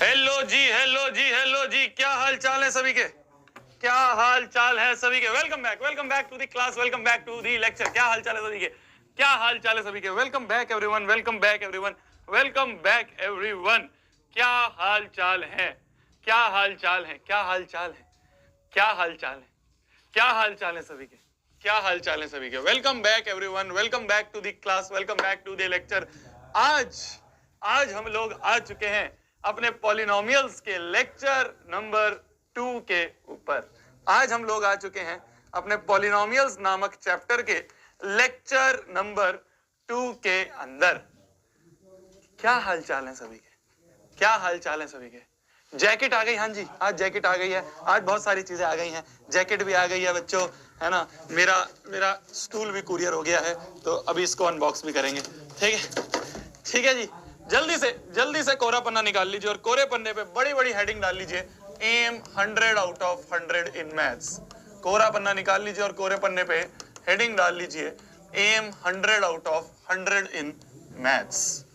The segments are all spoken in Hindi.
हेलो जी, हेलो जी, हेलो जी, क्या हाल चाल है सभी के? क्या हाल चाल है सभी के? Welcome back to the class, welcome back to the lecture. क्या हाल चाल है सभी के? क्या हाल चाल है सभी के? Welcome back everyone, welcome back everyone, welcome back everyone. क्या हाल चाल है? क्या हाल चाल है? क्या हाल चाल है? क्या हाल चाल है? क्या हाल चाल है सभी के? क्या हाल चाल है सभी के? Welcome back everyone, welcome back to the class, welcome back to the lecture. आज आज हम लोग आ चुके हैं अपने पॉलिनोमियल्स के लेक्चर नंबर 2 के ऊपर। आज हम लोग आ चुके हैं अपने पॉलिनोमियल्स नामक चैप्टर के लेक्चर नंबर 2 के अंदर। क्या हाल चाल है सभी के? क्या हाल चाल है सभी के? जैकेट आ गई, हाँ जी, आज जैकेट आ गई है। आज बहुत सारी चीजें आ गई हैं, जैकेट भी आ गई है बच्चों, है ना। मेरा मेरा स्टूल भी कुरियर हो गया है, तो अभी इसको अनबॉक्स भी करेंगे। ठीक है, ठीक है जी। जल्दी से कोरा पन्ना निकाल लीजिए और कोरे पन्ने पे बड़ी बड़ी हेडिंग डाल लीजिए, aim 100 out of 100 in maths. कोरा पन्ना निकाल लीजिए और कोरे पन्ने पे हेडिंग डाल लीजिए, aim 100 out of 100 in maths.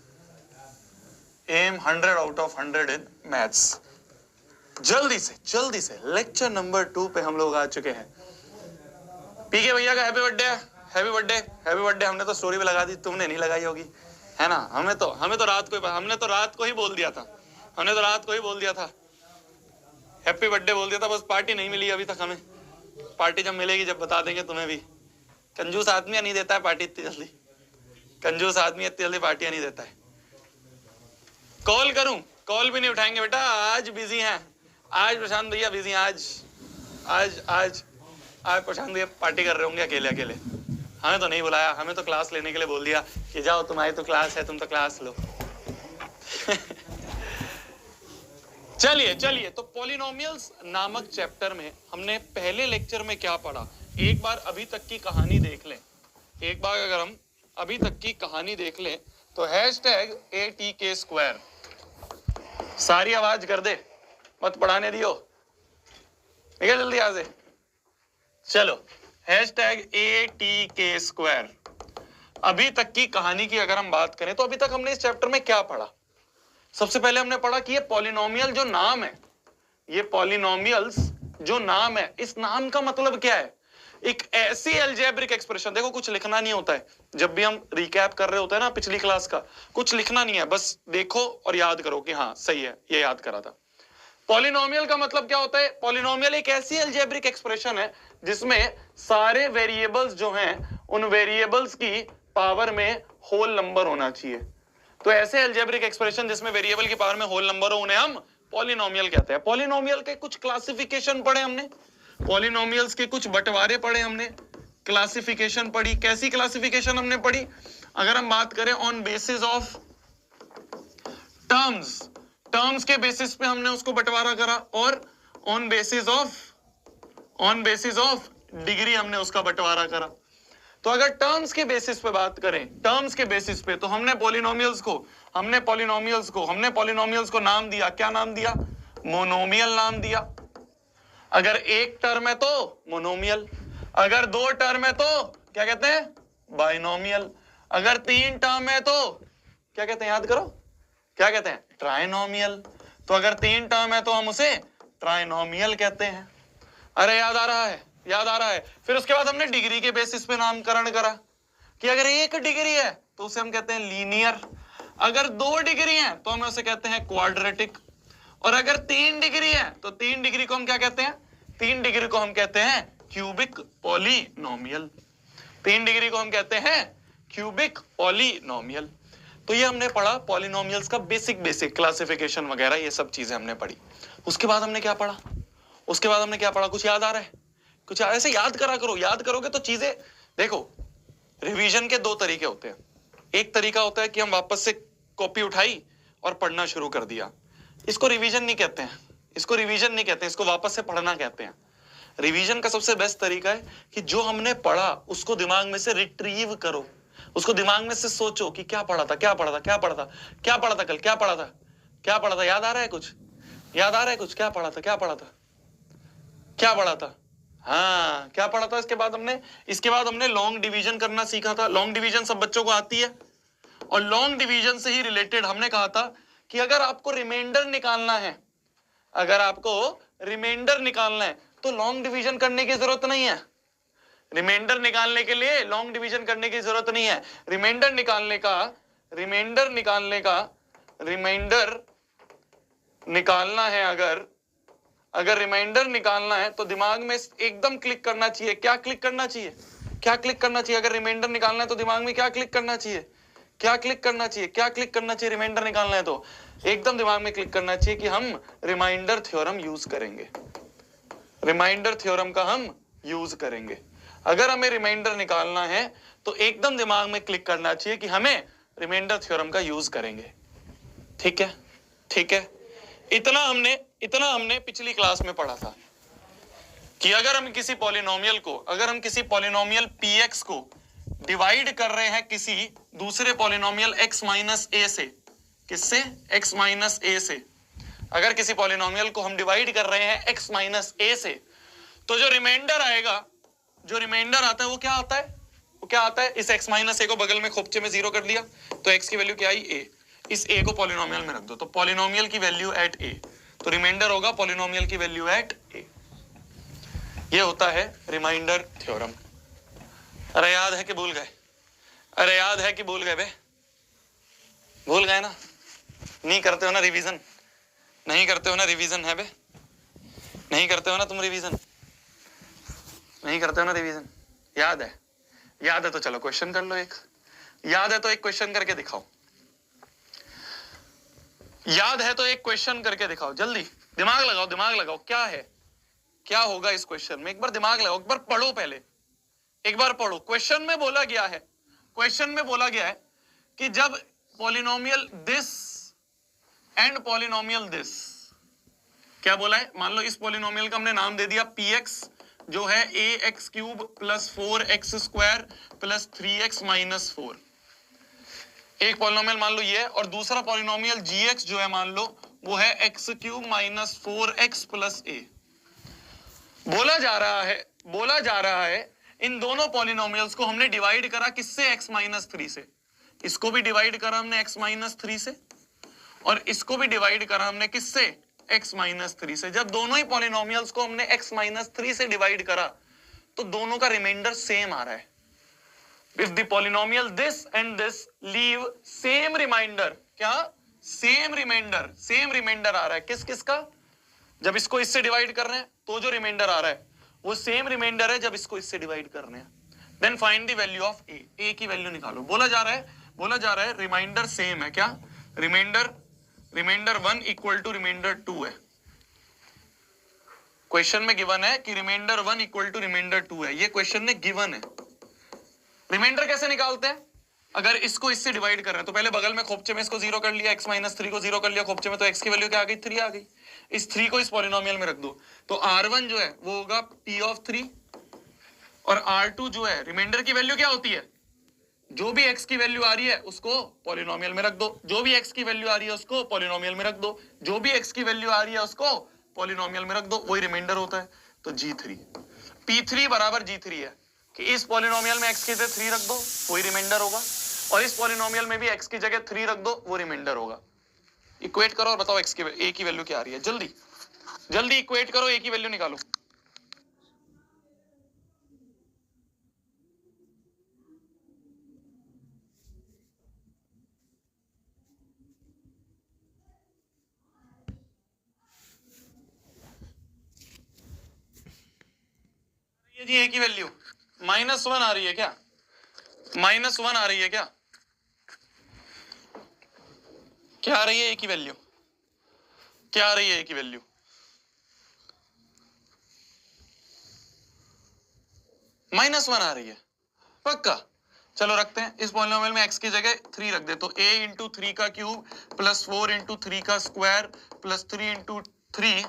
Aim 100 out of 100 in maths. जल्दी से लेक्चर नंबर 2 पे हम लोग आ चुके हैं। पीके भैया का happy birthday, happy birthday, happy birthday. हमने तो स्टोरी भी लगा दी, तुमने नहीं लगाई होगी, है ना। हमने तो रात को ही बोल दिया था, हैप्पी बर्थडे बोल दिया था। बस पार्टी नहीं मिली अभी तक हमें। पार्टी जब मिलेगी जब बता देंगे तुम्हें भी। कंजूस आदमी नहीं देता है पार्टी इतनी जल्दी, कंजूस आदमी इतनी जल्दी पार्टियां नहीं देता है। कॉल करूं, कॉल भी नहीं उठाएंगे बेटा, आज बिजी हैं। आज प्रशांत भैया बिजी हैं। आज प्रशांत भैया पार्टी कर रहे होंगे अकेले अकेले। हमें तो नहीं बुलाया, हमें तो क्लास लेने के लिए बोल दिया कि जाओ तुम्हारी तो क्लास है, तुम तो क्लास लो। चलिए तो पॉलिनोमियल्स नामक चैप्टर में हमने पहले लेक्चर में क्या पढ़ा, एक बार अभी तक की कहानी देख लें। एक बार अगर हम अभी तक की कहानी देख लें तो #ATK²। सारी आवाज कर दे, मत पढ़ाने दियो, ठीक है, जल्दी आ से। चलो, #ATK²। अभी तक की कहानी की अगर हम बात करें तो अभी तक हमने इस चैप्टर में क्या पढ़ा। सबसे पहले हमने पढ़ा कि ये पॉलिनोमियल जो नाम है, ये पॉलिनोमियल्स जो नाम है, इस नाम का मतलब क्या है। एक ऐसी अलजेब्रिक एक्सप्रेशन, देखो कुछ लिखना नहीं होता है, जब भी हम रिकैप कर रहे होते हैं ना पिछली क्लास का, कुछ लिखना नहीं है, बस देखो और याद करो कि हाँ सही है, ये याद करा था। पॉलिनोमियल का मतलब क्या होता है? पॉलिनोमियल एक ऐसी अलजेब्रिक एक्सप्रेशन है जिसमें सारे वेरिएबल्स जो हैं उन वेरिएबल्स की पावर में होल नंबर होना चाहिए। तो ऐसे अलजेब्रिक एक्सप्रेशन जिसमें वेरिएबल की पावर में होल नंबर हो, उन्हें हम पॉलिनोमियल कहते हैं। पॉलिनोमियल के कुछ क्लासिफिकेशन पढ़े हमने, पॉलिनोमियल्स के कुछ बंटवारे पढ़े हमने, क्लासिफिकेशन पढ़ी। कैसी क्लासिफिकेशन हमने पढ़ी? अगर हम बात करें ऑन बेसिस ऑफ टर्म्स के बेसिस पे हमने उसको बंटवारा करा, और ऑन बेसिस ऑफ डिग्री हमने उसका बंटवारा करा। तो अगर टर्म्स के बेसिस पे बात करें, टर्म्स के बेसिस पे, तो हमने पॉलिनोमियल्स को नाम दिया, क्या नाम दिया? मोनोमियल नाम दिया। अगर एक टर्म है तो मोनोमियल, अगर दो टर्म है तो क्या कहते हैं? बाइनोमियल, अगर तीन टर्म है तो क्या कहते हैं? याद करो, क्या कहते हैं? ट्राइनोमियल। तो अगर तीन टर्म है तो हम उसे ट्राइनोमियल कहते हैं। अरे याद आ रहा है। फिर उसके बाद हमने डिग्री के बेसिस पे नामकरण करा कि अगर एक डिग्री है तो उसे हम कहते हैं लीनियर, अगर दो डिग्री है तो हम उसे कहते हैं क्वाड्रेटिक, और अगर तीन डिग्री है तो तीन डिग्री को हम क्या कहते हैं? तीन डिग्री को हम कहते हैं क्यूबिक पॉलिनोमियल। तीन डिग्री को हम कहते हैं क्यूबिक पॉलिनोमियल। तो ये हमने पढ़ा पॉलिनोमियल्स का बेसिक क्लासिफिकेशन वगैरह, ये सब चीजें हमने पढ़ी। उसके बाद हमने क्या पढ़ा? कुछ याद आ रहा है? कुछ ऐसे याद करा करो, याद करोगे तो चीजें। देखो, रिवीजन के दो तरीके होते हैं। एक तरीका होता है कि हम वापस से कॉपी उठाई और पढ़ना शुरू कर दिया, इसको रिवीजन नहीं कहते हैं, इसको वापस से पढ़ना कहते हैं। रिवीजन का सबसे बेस्ट तरीका है कि जो हमने पढ़ा उसको दिमाग में से रिट्रीव करो, उसको दिमाग में से सोचो कि क्या पढ़ा था, याद आ रहा है कुछ? क्या पढ़ा था? हाँ, क्या पढ़ा था? इसके बाद हमने लॉन्ग डिवीजन करना सीखा था। लॉन्ग डिवीजन सब बच्चों को आती है, और लॉन्ग डिवीजन से ही रिलेटेड हमने कहा था कि अगर आपको रिमाइंडर निकालना है, अगर आपको रिमाइंडर निकालना है तो लॉन्ग डिवीजन करने की जरूरत नहीं है। रिमाइंडर निकालने के लिए लॉन्ग डिवीजन करने की जरूरत नहीं है। रिमाइंडर निकालने का रिमाइंडर निकालना है, अगर रिमाइंडर निकालना है तो दिमाग में एकदम क्लिक करना चाहिए। क्या क्लिक करना चाहिए? क्या क्लिक करना चाहिए? अगर रिमाइंडर निकालना है तो दिमाग में क्या क्लिक करना चाहिए? क्या क्लिक करना चाहिए? क्या क्लिक करना चाहिए? रिमाइंडर निकालना है तो एकदम दिमाग में क्लिक करना चाहिए कि हम रिमाइंडर थ्योरम यूज करेंगे। रिमाइंडर थ्योरम का हम यूज करेंगे। अगर हमें रिमाइंडर निकालना है तो एकदम दिमाग में क्लिक करना चाहिए कि हमें रिमाइंडर थ्योरम का यूज करेंगे। ठीक है, ठीक है। इतना हमने पिछली क्लास में पढ़ा था कि अगर हम किसी पॉलिनोमियल px को डिवाइड कर रहे हैं किसी दूसरे पॉलिनोमियल x माइनस ए से, किससे? x माइनस ए से। अगर किसी पॉलिनोमियल को हम डिवाइड कर रहे हैं x माइनस ए से, तो जो रिमाइंडर आता है वो क्या आता है? इस x माइनस ए को बगल में खोपचे में 0 कर दिया तो x की वैल्यू क्या आई? a। इस a को पॉलिनोमियल में रख दो तो पॉलिनोमियल की वैल्यू एट a, तो रिमाइंडर होगा पॉलिनोमियल की वैल्यू एट a। ये होता है रिमाइंडर थ्योरम। अरे याद है कि भूल गए? बे भूल गए ना? नहीं करते हो ना रिवीजन? नहीं करते हो ना रिवीजन? है बे नहीं करते हो ना तुम रिवीजन? नहीं करते हो ना रिवीजन? याद है तो चलो क्वेश्चन कर लो। एक याद है तो एक क्वेश्चन करके दिखाओ। जल्दी दिमाग लगाओ। क्या होगा इस क्वेश्चन में? एक बार दिमाग लगाओ, एक बार पढ़ो। पहले एक बार पढ़ो। क्वेश्चन में बोला गया है कि जब polynomial this and polynomial this, क्या बोला है? मान लो इस पॉलिनोमियल का हमने नाम दे दिया px, जो है ax cube plus 4x square plus 3x minus 4। एक पॉलिनोमियल मान लो ये है, और दूसरा पॉलिनोमियल gx जो है मान लो वो है x cube minus 4x plus a। बोला जा रहा है इन दोनों पॉलिनोमियल्स को हमने डिवाइड करा किससे? x माइनस 3 से। इसको भी डिवाइड करा हमने x माइनस 3 से, और इसको भी डिवाइड करा हमने किससे? x माइनस 3 से। जब दोनों ही पॉलिनोमियल्स को हमने x माइनस 3 से डिवाइड करा तो दोनों का रिमाइंडर सेम आ रहा है। If the polynomial this and this leave same reminder, क्या? सेम रिमाइंडर आ रहा है। किस का? जब इसको इससे डिवाइड कर रहे हैं तो जो रिमाइंडर आ रहा है वो सेम रिमाइंडर है जब इसको इससे डिवाइड कर रहे हैं। Then find the value of a की वैल्यू निकालो। बोला जा रहा है रिमाइंडर सेम है। क्या? रिमाइंडर 1 इक्वल टू रिमाइंडर 2 है। क्वेश्चन में गिवन है कि रिमाइंडर 1 इक्वल टू रिमाइंडर 2 है। ये क्वेश्चन में गिवन है। रिमाइंडर कैसे निकालते हैं? अगर इसको इससे डिवाइड कर रहे हैं तो पहले बगल में खोपचे में इसको 0 कर लिया, x माइनस 3 को 0 कर लिया खोपचे में, तो x की वैल्यू क्या आ गई? 3 आ गई। इस 3 को इस पॉलिनोमियल में रख दो तो r1 जो है वो होगा p ऑफ 3, और r2 जो है रिमाइंडर की वैल्यू क्या होती है? जो भी x की वैल्यू आ रही है उसको पॉलिनोमियल में रख दो, जो भी x की वैल्यू आ रही है उसको पॉलिनोमियल में रख दो, जो भी x की वैल्यू आ रही है उसको पॉलिनोमियल में रख दो, वही रिमाइंडर होता है। तो g3 p3 बराबर g3 है कि इस पॉलिनोमियल में x की जगह 3 रख दो, वही रिमाइंडर होगा, और इस पॉलिनोमियल में भी x की जगह 3 रख दो, वो रिमाइंडर होगा। इक्वेट करो और बताओ a की वैल्यू क्या आ रही है। जल्दी इक्वेट करो, a की वैल्यू निकालो। ये जी a की वैल्यू -1 आ रही है क्या? -1 आ रही है क्या? क्या आ रही है a की वैल्यू? क्या आ रही है a की वैल्यू? -1 आ रही है पक्का। चलो रखते हैं, इस पॉलिनोमियल में x की जगह 3 रख दे तो a इंटू 3 का क्यूब प्लस 4 इंटू 3 का square plus 3 into 3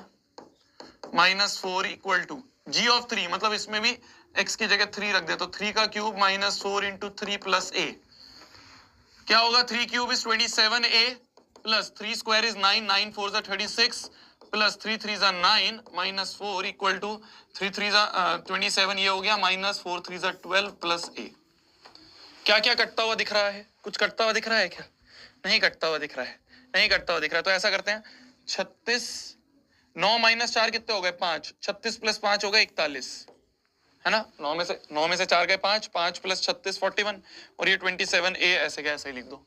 minus 4 equal to g of 3, मतलब इसमें भी x की जगह 3 रख दे तो 3 का cube minus 4 into 3 plus a। क्या होगा? 3 cube is 27a plus 3 square is 9, 9 4 जा 36 प्लस 3 3 जा 9 माइनस 4 इक्वल टू 3 3 जा 27, ये हो गया माइनस 4 3 जा 12 प्लस a। क्या क्या कटता हुआ दिख रहा है? कुछ कटता हुआ दिख रहा है क्या? नहीं कटता हुआ दिख रहा है। नहीं कटता हुआ दिख रहा है, तो ऐसा करते हैं 36, 9 माइनस 4 कितने हो गए 5, 36 प्लस 5 हो गए 41, है ना। 9 में से 4 गए 5, 5 प्लस 36 41, और ये 27A ऐसे का ऐसे लिख दो,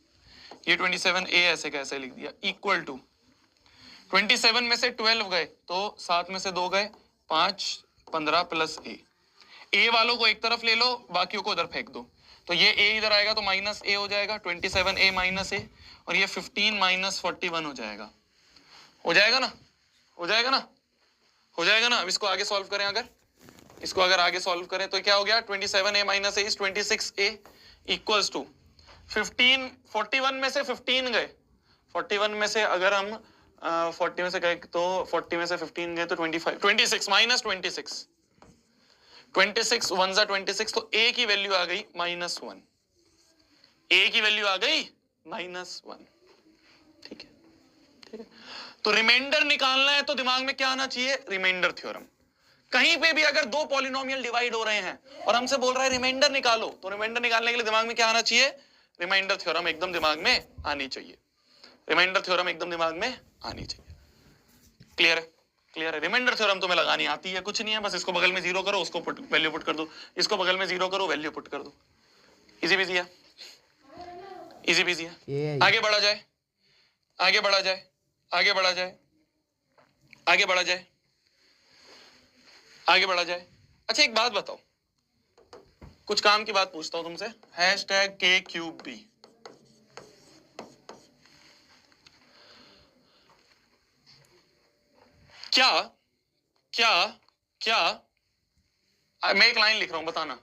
ये 27A ऐसे का ऐसे लिख दिया, इक्वल टू 27 में से 12 गए तो 7 में से 2 गए 5, 15 प्लस ए वालों को एक तरफ ले लो, बाकियों को उधर फेंक दो, तो ये ए इधर आएगा तो माइनस ए हो जाएगा, 27A माइनस ए, और ये 15 माइनस 41 हो जाएगा, हो जाएगा ना, हो जाएगा ना, हो जाएगा ना। अब इसको आगे सॉल्व करें, अगर इसको अगर आगे सॉल्व करें तो क्या हो गया, 27A minus a is 26A equals to 15, 41 में से 15 गए, 41 में से अगर हम 40 में से गए तो 40 में से 15 गए तो 25, 26 माइनस 26, 26 1 जा 26, तो ए की वैल्यू आ गई -1, ए की वैल्यू आ गई -1, ठीक है, ठीक है। तो रिमाइंडर निकालना है तो दिमाग में क्या आना चाहिए, रिमाइंडर थ्योरम। कहीं पे भी अगर दो पॉलिनोमियल डिवाइड हो रहे हैं और हमसे बोल रहा है रिमाइंडर निकालो, तो रिमाइंडर निकालने के लिए दिमाग में क्या आना चाहिए, रिमाइंडर थ्योरम एकदम दिमाग में आनी चाहिए, रिमाइंडर थ्योरम एकदम दिमाग में आनी चाहिए। क्लियर है, क्लियर है। रिमाइंडर थ्योरम तुम्हें लगानी आती है, कुछ नहीं है, बस इसको बगल में 0 करो, उसको वैल्यू पुट कर दो, इसको बगल में 0 करो, वैल्यू पुट कर दो, इजी बिजी है, इजी बिजी है। आगे बढ़ा जाए, आगे बढ़ा जाए, आगे बढ़ा जाए, आगे बढ़ा जाए, आगे बढ़ा जाए। अच्छा एक बात बताओ, कुछ काम की बात पूछता हूं तुमसे, #K3B, क्या क्या क्या मैं एक लाइन लिख रहा हूं, बताना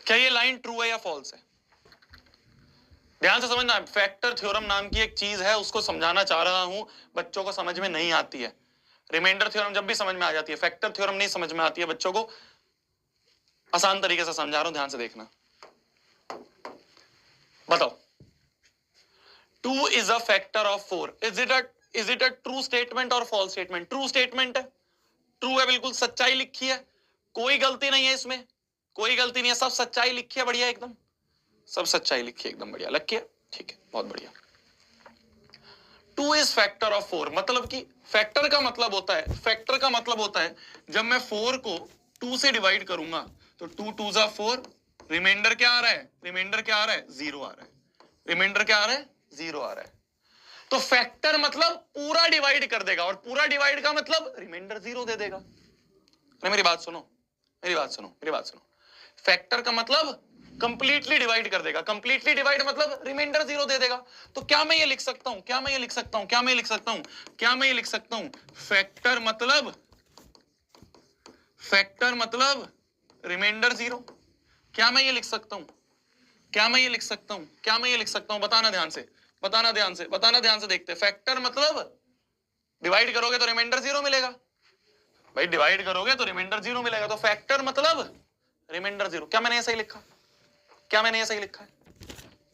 क्या ये लाइन ट्रू है या फॉल्स है। ध्यान से समझना, फैक्टर थ्योरम नाम की एक चीज है, उसको समझाना चाह रहा हूं, बच्चों को समझ में नहीं आती है। रिमाइंडर थ्योरम जब भी समझ में आ जाती है, फैक्टर थ्योरम नहीं समझ में आती है बच्चों को, आसान तरीके से समझा रहा हूं, ध्यान से देखना। बताओ, 2 is a factor of 4, is it a true statement और false statement? ट्रू स्टेटमेंट है, ट्रू है, बिल्कुल सच्चाई लिखी है, कोई गलती नहीं है इसमें, कोई गलती नहीं है, सब सच्चाई लिखी है, बढ़िया एकदम, सब सच्चाई लिखी है एकदम बढ़िया, लग ठीक है, बहुत बढ़िया। 2 इज फैक्टर ऑफ 4, मतलब कि फैक्टर का मतलब होता है, फैक्टर का मतलब होता है जब मैं 4 को 2 से डिवाइड करूंगा तो 2 2 जा 4, रिमाइंडर क्या आ रहा है, रिमाइंडर क्या आ रहा है, 0 आ रहा है, रिमाइंडर क्या आ रहा है, 0 आ रहा है। तो फैक्टर मतलब पूरा डिवाइड कर देगा, और पूरा डिवाइड का मतलब रिमाइंडर 0 दे देगा। मेरी बात सुनो, मेरी बात सुनो, मेरी बात सुनो, फैक्टर का मतलब कंप्लीटली डिवाइड कर देगा, कंप्लीटली डिवाइड मतलब रिमाइंडर 0 दे देगा। तो क्या मैं ये लिख सकता हूं, क्या मैं ये लिख सकता हूं, क्या मैं ये लिख सकता हूं, क्या मैं ये लिख सकता हूं, फैक्टर मतलब रिमाइंडर 0, क्या मैं ये लिख सकता हूं, क्या मैं ये लिख सकता हूं, क्या मैं ये लिख सकता हूं, बताना ध्यान से, बताना ध्यान से, बताना ध्यान से, देखते। फैक्टर मतलब डिवाइड करोगे तो रिमाइंडर 0 मिलेगा, भाई डिवाइड करोगे तो रिमाइंडर 0 मिलेगा, तो फैक्टर मतलब रिमाइंडर 0। क्या मैंने सही लिखा, क्या मैंने ये सही लिखा है,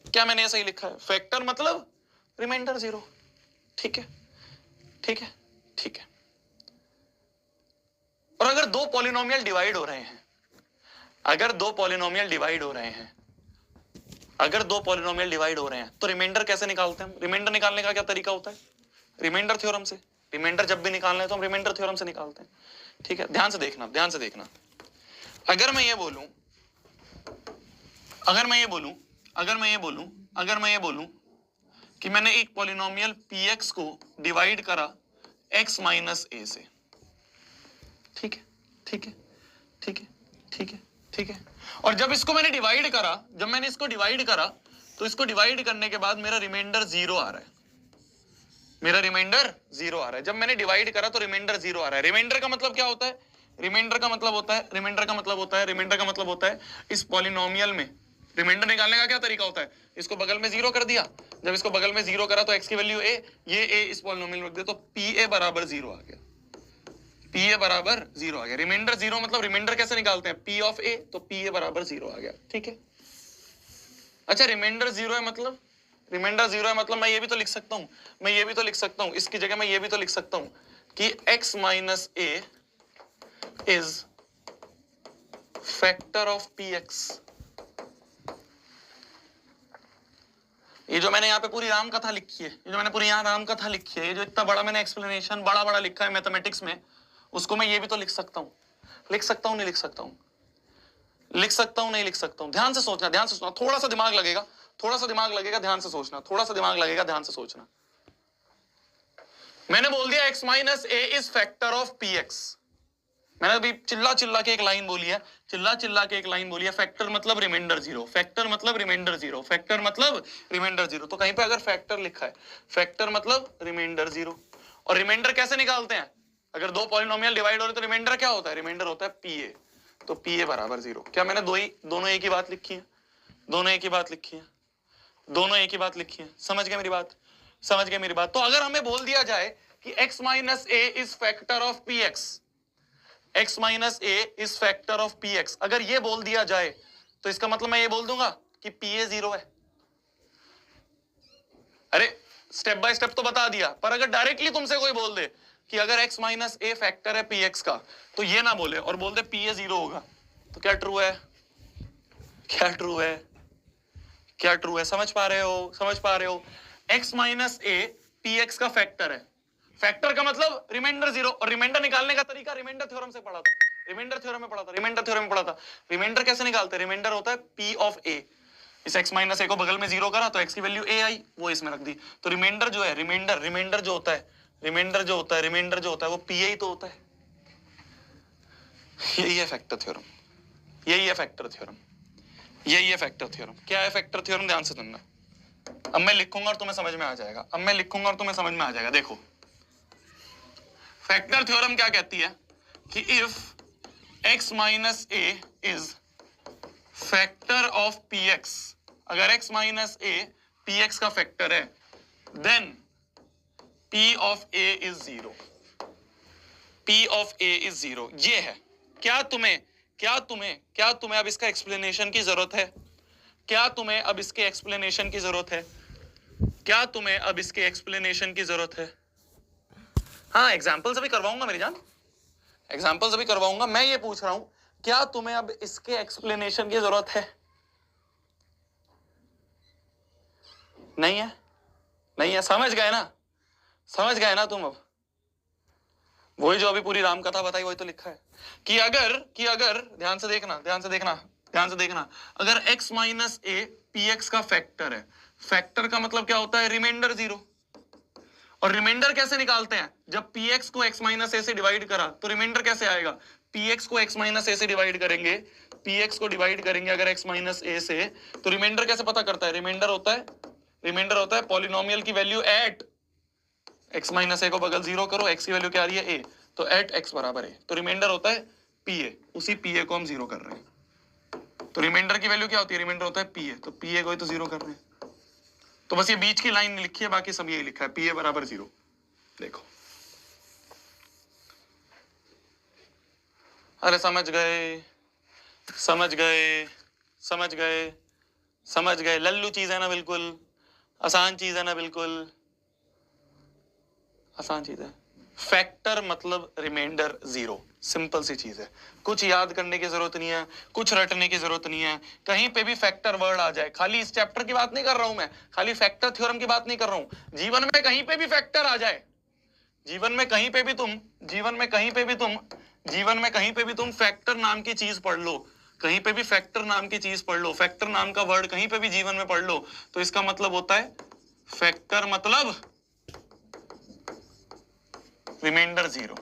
क्या मैंने ये सही लिखा है, फैक्टर मतलब रिमाइंडर 0, ठीक है, ठीक है, ठीक है। और अगर दो पॉलिनोमियल डिवाइड हो रहे हैं, अगर दो पॉलिनोमियल डिवाइड हो रहे हैं, अगर दो पॉलिनोमियल डिवाइड हो रहे हैं तो रिमाइंडर कैसे निकालते हैं, रिमाइंडर निकालने का क्या तरीका होता है, रिमाइंडर थ्योरम से। रिमाइंडर जब भी निकालना है तो हम रिमाइंडर थ्योरम से निकालते हैं, ठीक है। ध्यान से देखना, ध्यान से देखना, अगर मैं ये बोलूं, अगर मैं ये बोलूं, अगर मैं ये बोलूं, अगर मैं ये बोलूं कि मैंने एक पॉलिनोमियल px को डिवाइड करा x माइनस a से, ठीक है, ठीक है, ठीक है, ठीक है, ठीक है। और जब इसको मैंने डिवाइड करा, जब मैंने इसको डिवाइड करा तो इसको डिवाइड करने के बाद मेरा रिमाइंडर 0 आ रहा है, मेरा रिमाइंडर 0 आ रहा है। जब मैंने डिवाइड करा तो रिमाइंडर 0 आ रहा है। रिमाइंडर का मतलब क्या होता है, रिमाइंडर का मतलब होता है, रिमाइंडर का मतलब होता है, रिमाइंडर का मतलब होता है इस पॉलिनोमियल में रिमाइंडर निकालने का क्या तरीका होता है, इसको बगल में 0 कर दिया, जब इसको बगल में 0 करा तो x की वैल्यू a, ये a इस पॉलिनोमियल में रख दिया तो pa बराबर 0 आ गया, pa बराबर 0 आ गया। रिमाइंडर 0 मतलब रिमाइंडर कैसे निकालते हैं, p ऑफ a, तो pa बराबर 0 आ गया, ठीक है। अच्छा रिमाइंडर 0 है मतलब, रिमाइंडर 0 है मतलब मैं ये भी तो लिख सकता हूं, मैं ये भी तो लिख सकता हूं, इसकी जगह मैं ये भी तो लिख सकता हूं कि x minus a is factor of p x. ये जो मैंने यहाँ पे पूरी राम कथा लिखी है, ये जो मैंने पूरी यहाँ राम कथा लिखी है, ये जो इतना बड़ा मैंने एक्सप्लेनेशन बड़ा बड़ा लिखा है मैथमेटिक्स में, उसको मैं ये भी तो लिख सकता हूँ। लिख सकता हूँ नहीं लिख सकता हूँ, लिख सकता हूँ नहीं लिख सकता हूँ। ध्यान से सोचना, ध्यान से सोचना, थोड़ा सा दिमाग लगेगा, थोड़ा सा दिमाग लगेगा, ध्यान से सोचना, थोड़ा सा दिमाग लगेगा, ध्यान से सोचना। मैंने बोल दिया x minus a is factor of p x. मैंने अभी चिल्ला चिल्ला के एक लाइन बोली है, चिल्ला चिल्ला के एक लाइन बोली है, फैक्टर मतलब रिमाइंडर जीरो, फैक्टर मतलब रिमाइंडर जीरो, फैक्टर मतलब रिमाइंडर जीरो। तो कहीं पे अगर फैक्टर लिखा है, फैक्टर मतलब रिमाइंडर जीरो। और रिमाइंडर कैसे निकालते हैं? अगर दो पॉलिनोमियल डिवाइड हो रहे तो रिमाइंडर क्या होता है? रिमाइंडर होता है पी ए। तो पी ए बराबर जीरो। क्या मैंने दोनों एक ही बात लिखी है? दोनों एक ही बात लिखी है, दोनों एक ही बात लिखी है। समझ गए मेरी बात? समझ गए मेरी बात? तो अगर हमें बोल दिया जाए कि x minus a is factor of p x, x minus a is factor of p x, अगर ये बोल दिया जाए तो इसका मतलब मैं ये बोल दूंगा कि पी ए जीरो है। अरे स्टेप बाय स्टेप तो बता दिया, पर अगर डायरेक्टली तुमसे कोई बोल दे कि अगर x माइनस ए फैक्टर है पी एक्स का, तो ये ना बोले और बोल दे पी ए जीरो होगा, तो क्या ट्रू है? क्या ट्रू है? क्या ट्रू है? समझ पा रहे हो? समझ पा रहे हो? x minus a p x का फैक्टर है। फैक्टर का मतलब रिमाइंडर जीरो, और रिमाइंडर निकालने का तरीका रिमाइंडर थ्योरम से पढ़ा था, रिमाइंडर थ्योरम में पढ़ा था, रिमाइंडर थ्योरम में पढ़ा था। रिमाइंडर कैसे निकालते हैं? रिमाइंडर होता है पी ऑफ ए। इस x माइनस ए को बगल में जीरो करा तो x की वैल्यू a आई, वो इसमें रख दी। तो रिमाइंडर जो है, रिमाइंडर जो होता है, रिमाइंडर जो होता है वो पी ही तो होता है। यही है फैक्टर थ्योरम, यही है फैक्टर थ्योरम, यही है फैक्टर थ्योरम। क्या है फैक्टर थ्योरम? ध्यान से सुनना। अब मैं लिखूंगा और तुम्हें समझ में आ जाएगा, अब मैं लिखूंगा और तुम्हें समझ में आ जाएगा। देखो फैक्टर थ्योरम क्या कहती है कि if x minus a is factor of p x, अगर x minus a p x का फैक्टर है, then p of a is zero, p of a is zero. ये है। क्या तुम्हें अब इसका एक्सप्लेनेशन की जरूरत है? क्या तुम्हें अब इसके एक्सप्लेनेशन की जरूरत है? क्या तुम्हें अब इसके एक्सप्लेनेशन की जरूरत है? हाँ, एग्जाम्पल्स अभी करवाऊंगा मेरी जान, एग्जाम्पल्स अभी करवाऊंगा। मैं ये पूछ रहा हूं, क्या तुम्हें अब इसके एक्सप्लेनेशन की जरूरत है? नहीं है? नहीं है? समझ गए ना? समझ गए ना तुम? अब वही जो अभी पूरी राम कथा बताई वही तो लिखा है कि अगर ध्यान से देखना, ध्यान से देखना, ध्यान से देखना, अगर x minus a p x का फैक्टर है, फैक्टर का मतलब क्या होता है? Remainder zero. और रिमाइंडर कैसे निकालते हैं? जब पी एक्स को x माइनस ए से डिवाइड करा तो रिमाइंडर कैसे आएगा? पी एक्स को x माइनस ए से डिवाइड करेंगे, पी एक्स को डिवाइड करेंगे अगर x माइनस ए से, तो रिमाइंडर कैसे पता करता है? रिमाइंडर होता है पॉलिनोमियल की वैल्यू एट x माइनस ए को बगल जीरो करो, x की वैल्यू क्या आ रही है? a, तो एट x बराबर है, तो रिमाइंडर होता है पी ए। उसी पी ए को हम जीरो कर रहे हैं, तो रिमाइंडर की वैल्यू क्या होती है? रिमाइंडर होता है पी ए, तो पी ए को ही तो जीरो कर रहे हैं। तो बस ये बीच की लाइन लिखी है, बाकी सब यही लिखा है, पी ए बराबर जीरो। देखो, अरे समझ गए, समझ गए, समझ गए, समझ गए। लल्लू चीज है ना, बिल्कुल आसान चीज है ना, बिल्कुल आसान चीज है। फैक्टर मतलब रिमाइंडर जीरो, सिंपल सी चीज है, कुछ याद करने की जरूरत नहीं है, कुछ रटने की जरूरत नहीं है। कहीं पे भी फैक्टर वर्ड आ जाए, खाली इस चैप्टर की बात नहीं कर रहा हूं मैं, खाली फैक्टर थ्योरम की बात नहीं कर रहा हूं, जीवन में कहीं पे भी फैक्टर आ जाए, जीवन में कहीं पे भी तुम फैक्टर नाम की चीज पढ़ लो, कहीं पे भी फैक्टर नाम की चीज पढ़ लो, फैक्टर नाम का वर्ड कहीं पे भी जीवन में पढ़ लो, तो इसका मतलब होता है फैक्टर मतलब रिमाइंडर जीरो।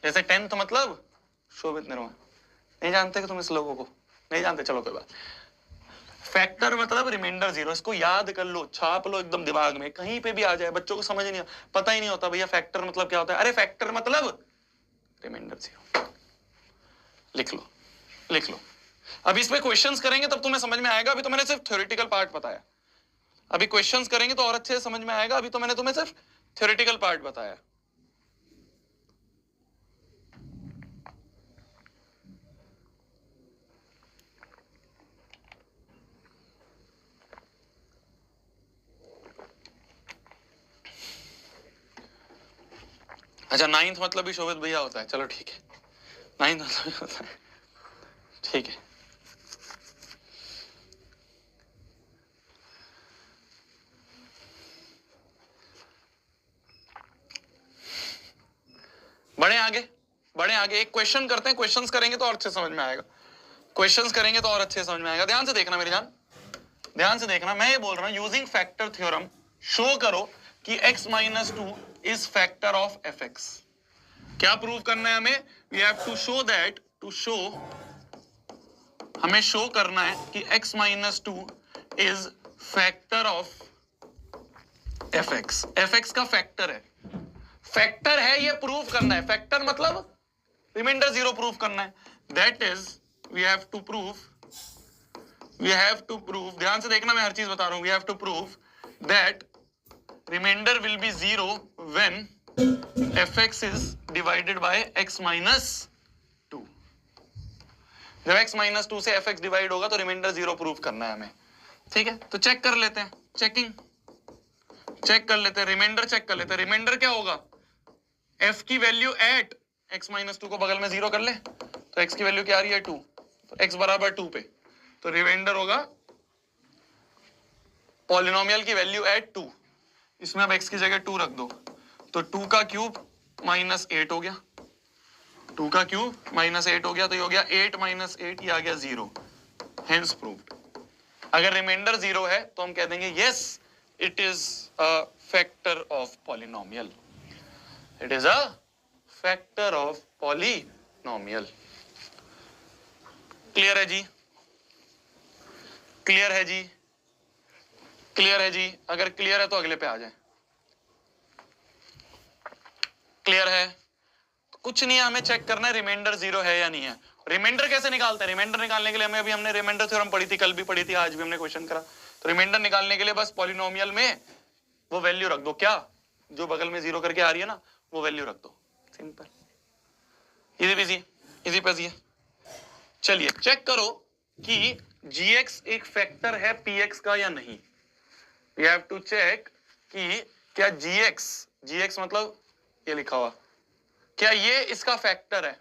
जैसे टेंथ मतलब शोभित निर्माण। नहीं जानते कि तुम इस लोगों को? नहीं जानते? चलो कोई बात। फैक्टर मतलब रिमाइंडर जीरो, इसको याद कर लो, छाप लो एकदम दिमाग में, कहीं पे भी आ जाए, बच्चों को समझ नहीं, पता ही नहीं होता भैया फैक्टर मतलब क्या होता है। अरे फैक्टर मतलब रिमाइंडर जीरो। लिख लो, लिख लो। अब इस पे क्वेश्चंस करेंगे तब तुम्हें समझ में आएगा, अभी तो मैंने सिर्फ थ्योरेटिकल पार्ट बताया, अभी क्वेश्चंस करेंगे तो और अच्छे से समझ में आएगा, अभी तो मैंने तुम्हें सिर्फ थ्योरेटिकल पार्ट बताया। अच्छा, नाइन्थ मतलब भी शोभित भैया होता है, चलो ठीक है, नाइन्थ मतलब भी होता है, ठीक है, बढ़े आगे, बढ़े आगे। एक क्वेश्चन करते हैं, क्वेश्चंस करेंगे तो और अच्छे समझ में आएगा, क्वेश्चंस करेंगे तो और अच्छे समझ में आएगा। ध्यान से देखना मेरी जान, ध्यान से देखना। मैं ये बोल रहा हूं यूजिंग फैक्टर थ्योरम शो करो कि x minus two is factor of f x. क्या प्रूव करना है हमें? We have to show that, to show, हमें शो करना है कि x minus two is factor of f x. F x का फैक्टर है, फैक्टर है, ये प्रूव करना है। फैक्टर मतलब रिमाइंडर जीरो प्रूव करना है। That is we have to prove, we have to prove, ध्यान से देखना मैं हर चीज बता रहा हूं। We have to prove that reminder will be zero when f x is divided by x minus two. जब एक्स माइनस टू से एफ एक्स डिवाइड होगा तो रिमाइंडर जीरो प्रूव करना है हमें। ठीक है, तो चेक कर लेते हैं, चेकिंग चेक कर लेते हैं, रिमाइंडर चेक कर लेते हैं। रिमाइंडर क्या होगा? f की value at x minus two को बगल में जीरो कर ले, तो x की वैल्यू क्या आ रही है? 2, तो x बराबर 2 पे, तो रिमाइंडर होगा पॉलिनोमियल की वैल्यू एट 2। इसमें अब x की जगह 2 रख दो, तो 2 का क्यूब माइनस 8 हो गया, 2 का क्यूब माइनस 8 हो गया, तो ये हो गया 8 माइनस 8, ये आ गया 0। Hence proved. अगर रिमाइंडर 0 है तो हम कह देंगे yes it is a factor of polynomial, it is a factor of polynomial। Clear है जी? क्लियर है जी? क्लियर है जी? अगर क्लियर है तो अगले पे आ जाए। क्लियर है? तो कुछ नहीं है, हमें चेक करना है रिमाइंडर जीरो है या नहीं है। रिमाइंडर कैसे निकालते हैं? रिमाइंडर निकालने के लिए हमें, अभी हमने रिमाइंडर थ्योरम पढ़ी थी, कल भी पढ़ी थी, आज भी हमने क्वेश्चन करा। तो रिमाइंडर निकालने के लिए बस पॉलिनोमियल में वो वैल्यू रख दो, क्या जो बगल में जीरो करके आ रही है ना, वो वैल्यू रख दो। सिंपल, इजी बिजी, इजी पेजी है। चलिए चेक करो कि gx एक फैक्टर है px का या नहीं। वी हैव टू चेक कि क्या gx मतलब ये लिखा हुआ, क्या ये इसका फैक्टर है।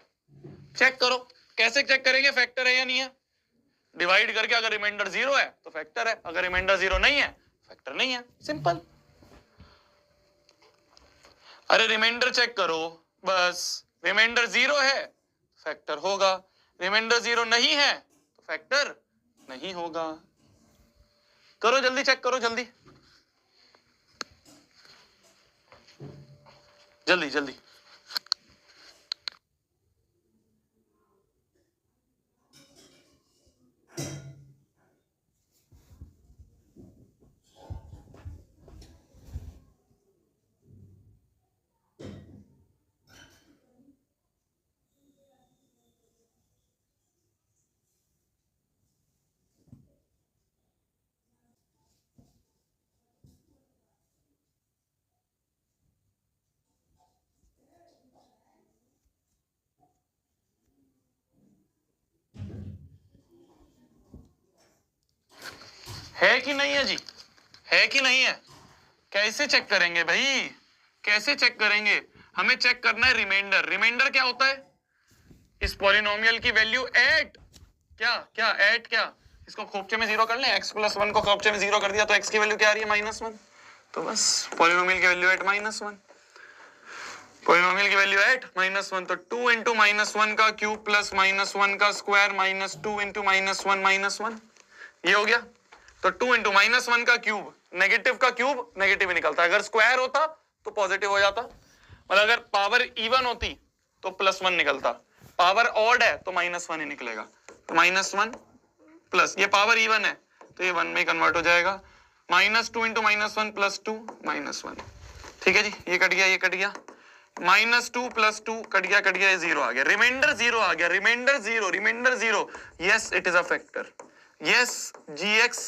चेक करो, कैसे चेक करेंगे फैक्टर है या नहीं है? डिवाइड करके, अगर रिमाइंडर जीरो है तो फैक्टर है, अगर रिमाइंडर जीरो नहीं है फैक्टर नहीं है। सिंपल। अरे रिमाइंडर चेक करो बस, रिमाइंडर जीरो है फैक्टर होगा, रिमाइंडर जीरो नहीं है तो फैक्टर नहीं होगा। करो जल्दी, चेक करो जल्दी, जल्दी जल्दी। है कि नहीं है जी? है कि नहीं है? कैसे चेक करेंगे भाई, कैसे चेक करेंगे? हमें चेक करना है रिमाइंडर। रिमाइंडर क्या होता है? इस पॉलिनोमियल की वैल्यू एट, क्या क्या एट, क्या इसको खोपचे में जीरो कर ले, x प्लस 1 को खोपचे में जीरो कर दिया तो x की वैल्यू क्या आ रही है? -1। तो बस पॉलिनोमियल की वैल्यू एट -1, पॉलिनोमियल की वैल्यू एट -1, तो 2 इंटू -1 का क्यूब प्लस -1 का स्क्वायर माइनस 2 इंटू -1 ये हो गया। तो 2 इंटू -1 का क्यूब, नेगेटिव का क्यूब नेगेटिव ही निकलता, अगर स्क्वायर होता तो पॉजिटिव हो जाता, मतलब अगर पावर इवन होती तो +1 निकलता, पावर ऑड है तो -1 ही निकलेगा। तो -1 प्लस, ये पावर इवन है तो ये 1 में कन्वर्ट हो जाएगा, -2 इंटू -1 प्लस 2 -1। ठीक है जी, ये कट गया, ये कट गया, -2 प्लस 2 कट गया, कट गया, ये जीरो आ गया, रिमाइंडर जीरो आ गया, reminder zero, reminder zero. Yes it is a factor, yes gx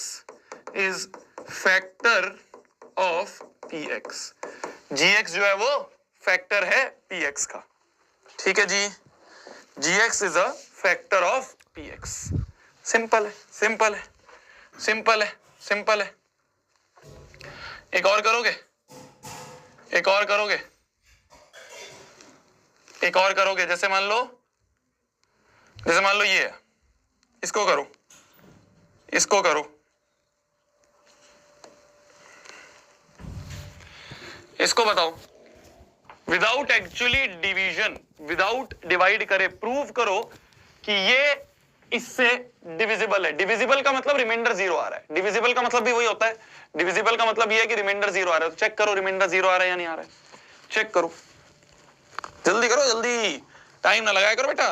is factor of px। gx जो है वो फैक्टर है px का। ठीक है जी, gx is a factor of px। Simple है, सिंपल है, सिंपल है, सिंपल है। एक और करोगे, एक और करोगे, एक और करोगे, जैसे मान लो ये है, इसको करो, इसको करो, इसको बताओ, without actually division, without divide करे प्रूव करो कि ये इससे डिविजिबल है। डिविजिबल का मतलब रिमाइंडर 0 आ रहा है, डिविजिबल का मतलब भी वही होता है, डिविजिबल का मतलब ये है कि रिमाइंडर 0 आ रहा है। तो चेक करो रिमाइंडर 0 आ रहा है या नहीं आ रहा है, चेक करो, जल्दी करो, जल्दी, टाइम ना लगाया करो बेटा,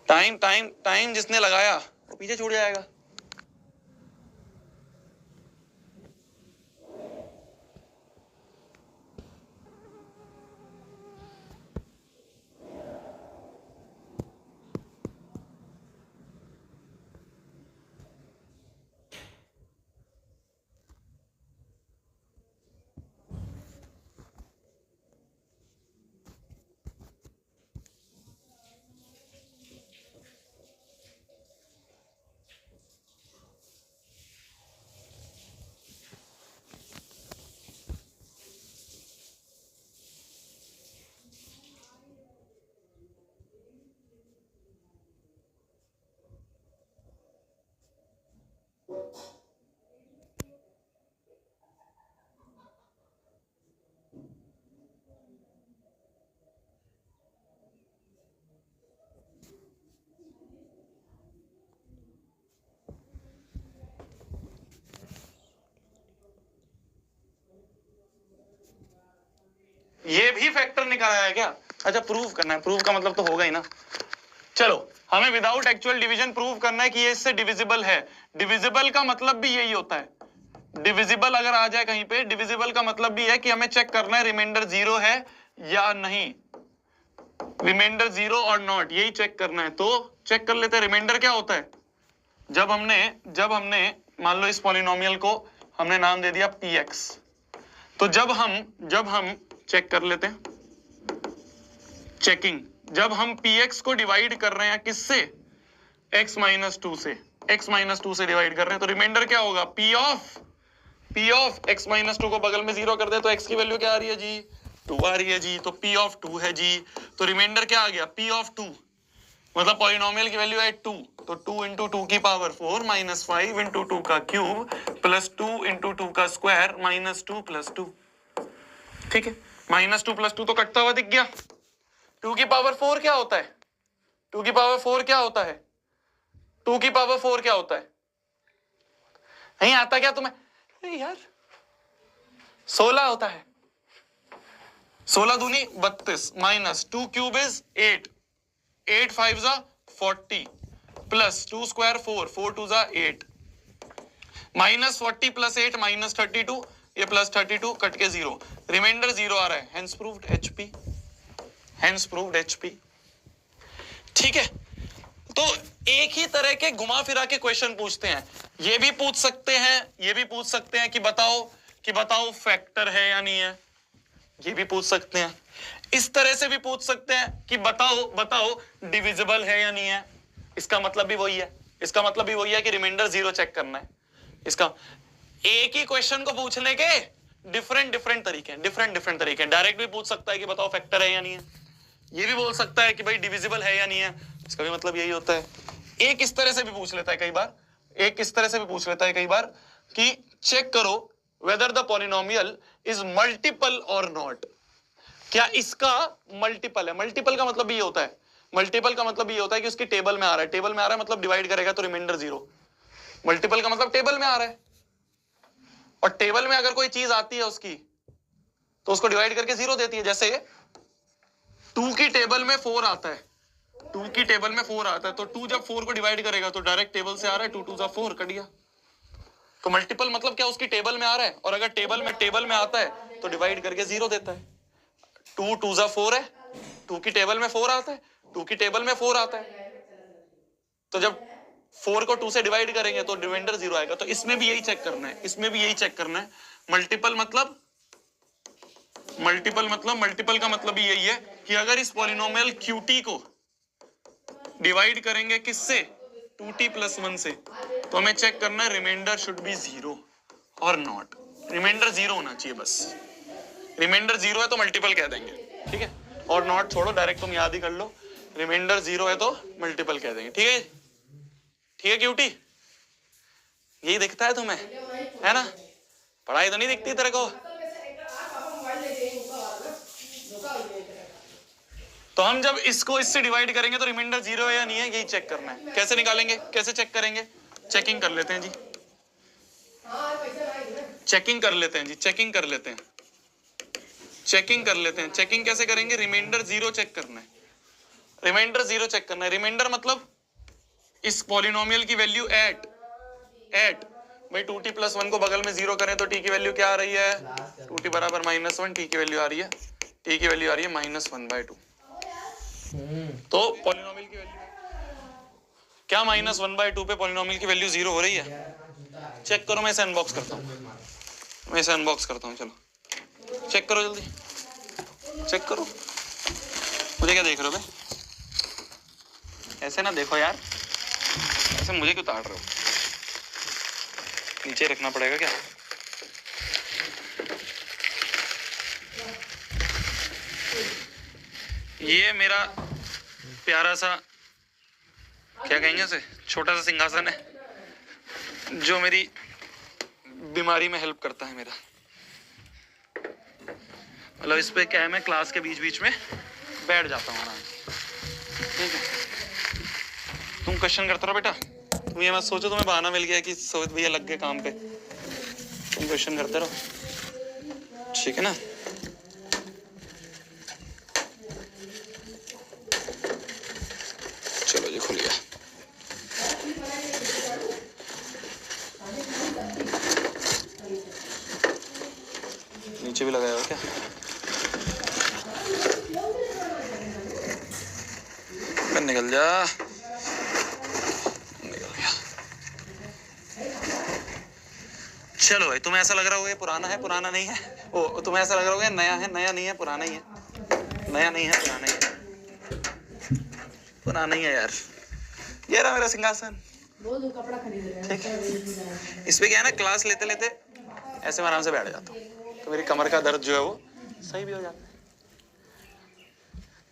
टाइम टाइम टाइम जिसने लगाया वो पीछे छूट जाएगा। ये भी फैक्टर निकाला है क्या? अच्छा, प्रूव करना है, प्रूव का मतलब तो होगा ही ना। चलो, हमें विदाउट एक्चुअल डिवीजन प्रूव करना है कि ये इससे डिविजिबल है। डिविजिबल का मतलब भी यही होता है, डिविजिबल अगर आ जाए कहीं पे, डिविजिबल का मतलब भी है कि हमें चेक करना है रिमाइंडर 0 है या नहीं, रिमाइंडर 0 और नॉट, यही चेक करना है। तो चेक कर लेते हैं रिमाइंडर क्या होता है। जब हमने मान लो इस पॉलिनोमियल को हमने नाम दे दिया px, तो जब हम चेक कर लेते हैं, चेकिंग, जब हम px को डिवाइड कर रहे हैं किससे, x माइनस 2 से, x माइनस 2 से डिवाइड कर रहे हैं, तो रिमाइंडर क्या होगा, p ऑफ x माइनस 2 को बगल में 0 कर दे तो x की वैल्यू क्या आ रही है जी, 2 आ रही है जी, तो p ऑफ 2 है जी। तो रिमाइंडर क्या आ गया, p ऑफ 2, मतलब पॉलिनोमियल की वैल्यू है 2, तो 2 इंटू 2 की पावर 4 माइनस 5 इंटू 2 का क्यूब प्लस 2 इंटू 2 का स्क्वायर माइनस 2 प्लस 2। ठीक है, माइनस 2 प्लस 2 तो कटता हुआ दिख गया। 2 की पावर 4 क्या होता है, 2 की पावर 4 क्या होता है, 2 की पावर 4 क्या होता है, नहीं आता क्या तुम्हें? अरे यार 16 होता है, 16 दूनी 32 माइनस 2 क्यूब इज 8, 8 5 जा 40 प्लस 2 स्क्वायर 4, 4 2 जा 8 माइनस 40 प्लस 8 माइनस 32, ये प्लस 32 कट के 0, रिमाइंडर 0 आ रहा है, hence proved HP, hence proved HP। ठीक है, तो एक ही तरह के घुमा फिरा के क्वेश्चन पूछते हैं, ये भी पूछ सकते हैं, ये भी पूछ सकते हैं कि बताओ फैक्टर है या नहीं है, ये भी पूछ सकते हैं, इस तरह से भी पूछ सकते हैं कि बताओ डिविजिबल है या नहीं है। इसका मतलब भी वही है, इसका मतलब भी वही है कि रिमाइंडर 0 चेक करना है। इसका एक ही क्वेश्चन को पूछने के डिफरेंट तरीके हैं। डायरेक्ट भी पूछ सकता है कि बताओ फैक्टर है या नहीं है, ये भी बोल सकता है कि भाई डिविजिबल है या नहीं है, इसका भी मतलब यही होता है। एक इस तरह से भी पूछ लेता है कई बार, एक इस तरह से भी पूछ लेता है कई बार कि चेक करो whether the polynomial is multiple और नॉट, क्या इसका मल्टीपल है। मल्टीपल का मतलब ये होता है, मल्टीपल का मतलब ये होता है कि उसकी टेबल में आ रहा है, टेबल में आ रहा है मतलब डिवाइड करेगा तो रिमाइंडर 0, मल्टीपल का मतलब टेबल में आ रहा है, और टेबल में अगर कोई चीज आती है उसकी तो उसको डिवाइड करके 0 देती है। जैसे 2 की टेबल में 4 आता है, 2 की टेबल में 4 आता है, तो 2 जब 4 को डिवाइड करेगा तो डायरेक्ट टेबल से आ रहा है, 2 2 जा 4 कट गया। तो मल्टीपल मतलब क्या, उसकी टेबल में आ रहा है, और अगर टेबल में आता है तो डिवाइड करके 0 देता है। 2 2 जा 4 है, 2 की टेबल में 4 आता है, 2 की टेबल में 4 आता है, तो जब 4 को 2 से डिवाइड करेंगे तो रिमाइंडर 0 आएगा। तो इसमें भी यही चेक करना है, इसमें भी यही चेक करना है। मल्टीपल का मतलब भी यही है कि अगर इस पॉलिनोमियल QT को डिवाइड करेंगे किससे, 2t प्लस 1 से, तो हमें चेक करना है रिमाइंडर शुड बी 0 और नॉट, रिमाइंडर 0 होना चाहिए बस। रिमाइंडर 0 है तो मल्टीपल कह देंगे, ठीक है, और नॉट छोड़ो, डायरेक्ट तुम याद ही कर लो, रिमाइंडर 0 है तो मल्टीपल कह देंगे, ठीक है। ठीक है क्यूटी, यही दिखता है तुम्हें, है ना? पढ़ाई तो नहीं दिखती तेरे को। तो हम जब इसको इससे डिवाइड करेंगे तो रिमाइंडर 0 है या नहीं है, यही चेक करना है। कैसे निकालेंगे, कैसे चेक करेंगे? चेकिंग कर लेते हैं जी, चेकिंग कर लेते हैं जी, चेकिंग कर लेते हैं, चेकिंग कर लेते हैं। चेकिंग कैसे करेंगे? रिमाइंडर 0 चेक करना है, रिमाइंडर 0 चेक करना है। रिमाइंडर मतलब इस पॉलिनोमियल की वैल्यू एट भाई 2t + 1 को बगल में 0 करें तो t की वैल्यू क्या आ रही है? 2t बराबर -1, t की वैल्यू आ रही है, t की वैल्यू आ रही है -1/2। तो पॉलिनोमियल की वैल्यू क्या -1/2 पे पॉलिनोमियल की वैल्यू 0 हो रही है? चेक करो, मैं इसे अनबॉक्स करता हूँ, मैं इसे अनबॉक्स करता हूँ। चलो चेक करो, जल्दी चेक करो। मुझे क्या देख रहे हो भाई? ऐसे ना देखो यार, ऐसे मुझे क्यों ताड़ रहे हो? नीचे रखना पड़ेगा क्या? ये मेरा प्यारा सा, क्या कहेंगे उसे, छोटा सा सिंहासन है जो मेरी बीमारी में हेल्प करता है मेरा। मतलब इस पे क्या है, मैं क्लास के बीच बीच में बैठ जाता हूँ आराम से, ठीक है? तुम क्वेश्चन करते रहो बेटा, तुम ये मत सोचो तुम्हें बहाना मिल गया कि सोवित भैया लग गए काम पे। तुम क्वेश्चन करते रहो, ठीक है ना? चलो जी, खुल गया। नीचे भी लगाया हुआ क्या? निकल जा, निकल गया। चलो भाई, तुम्हें ऐसा लग रहा होगा पुराना है, पुराना नहीं है। ओ, तुम्हें ऐसा लग रहा होगा नया है, नया नहीं है, पुराना ही है, नया नहीं है, पुराना ही है, पुराना ही है यार। ये रहा मेरा सिंहासन, कपड़ा खरीद रहे हैं, ठीक है? इस पे क्या है ना, क्लास लेते लेते ऐसे मैं आराम से बैठ जाता हूँ, तो मेरी कमर का दर्द जो है वो सही भी हो जाता है।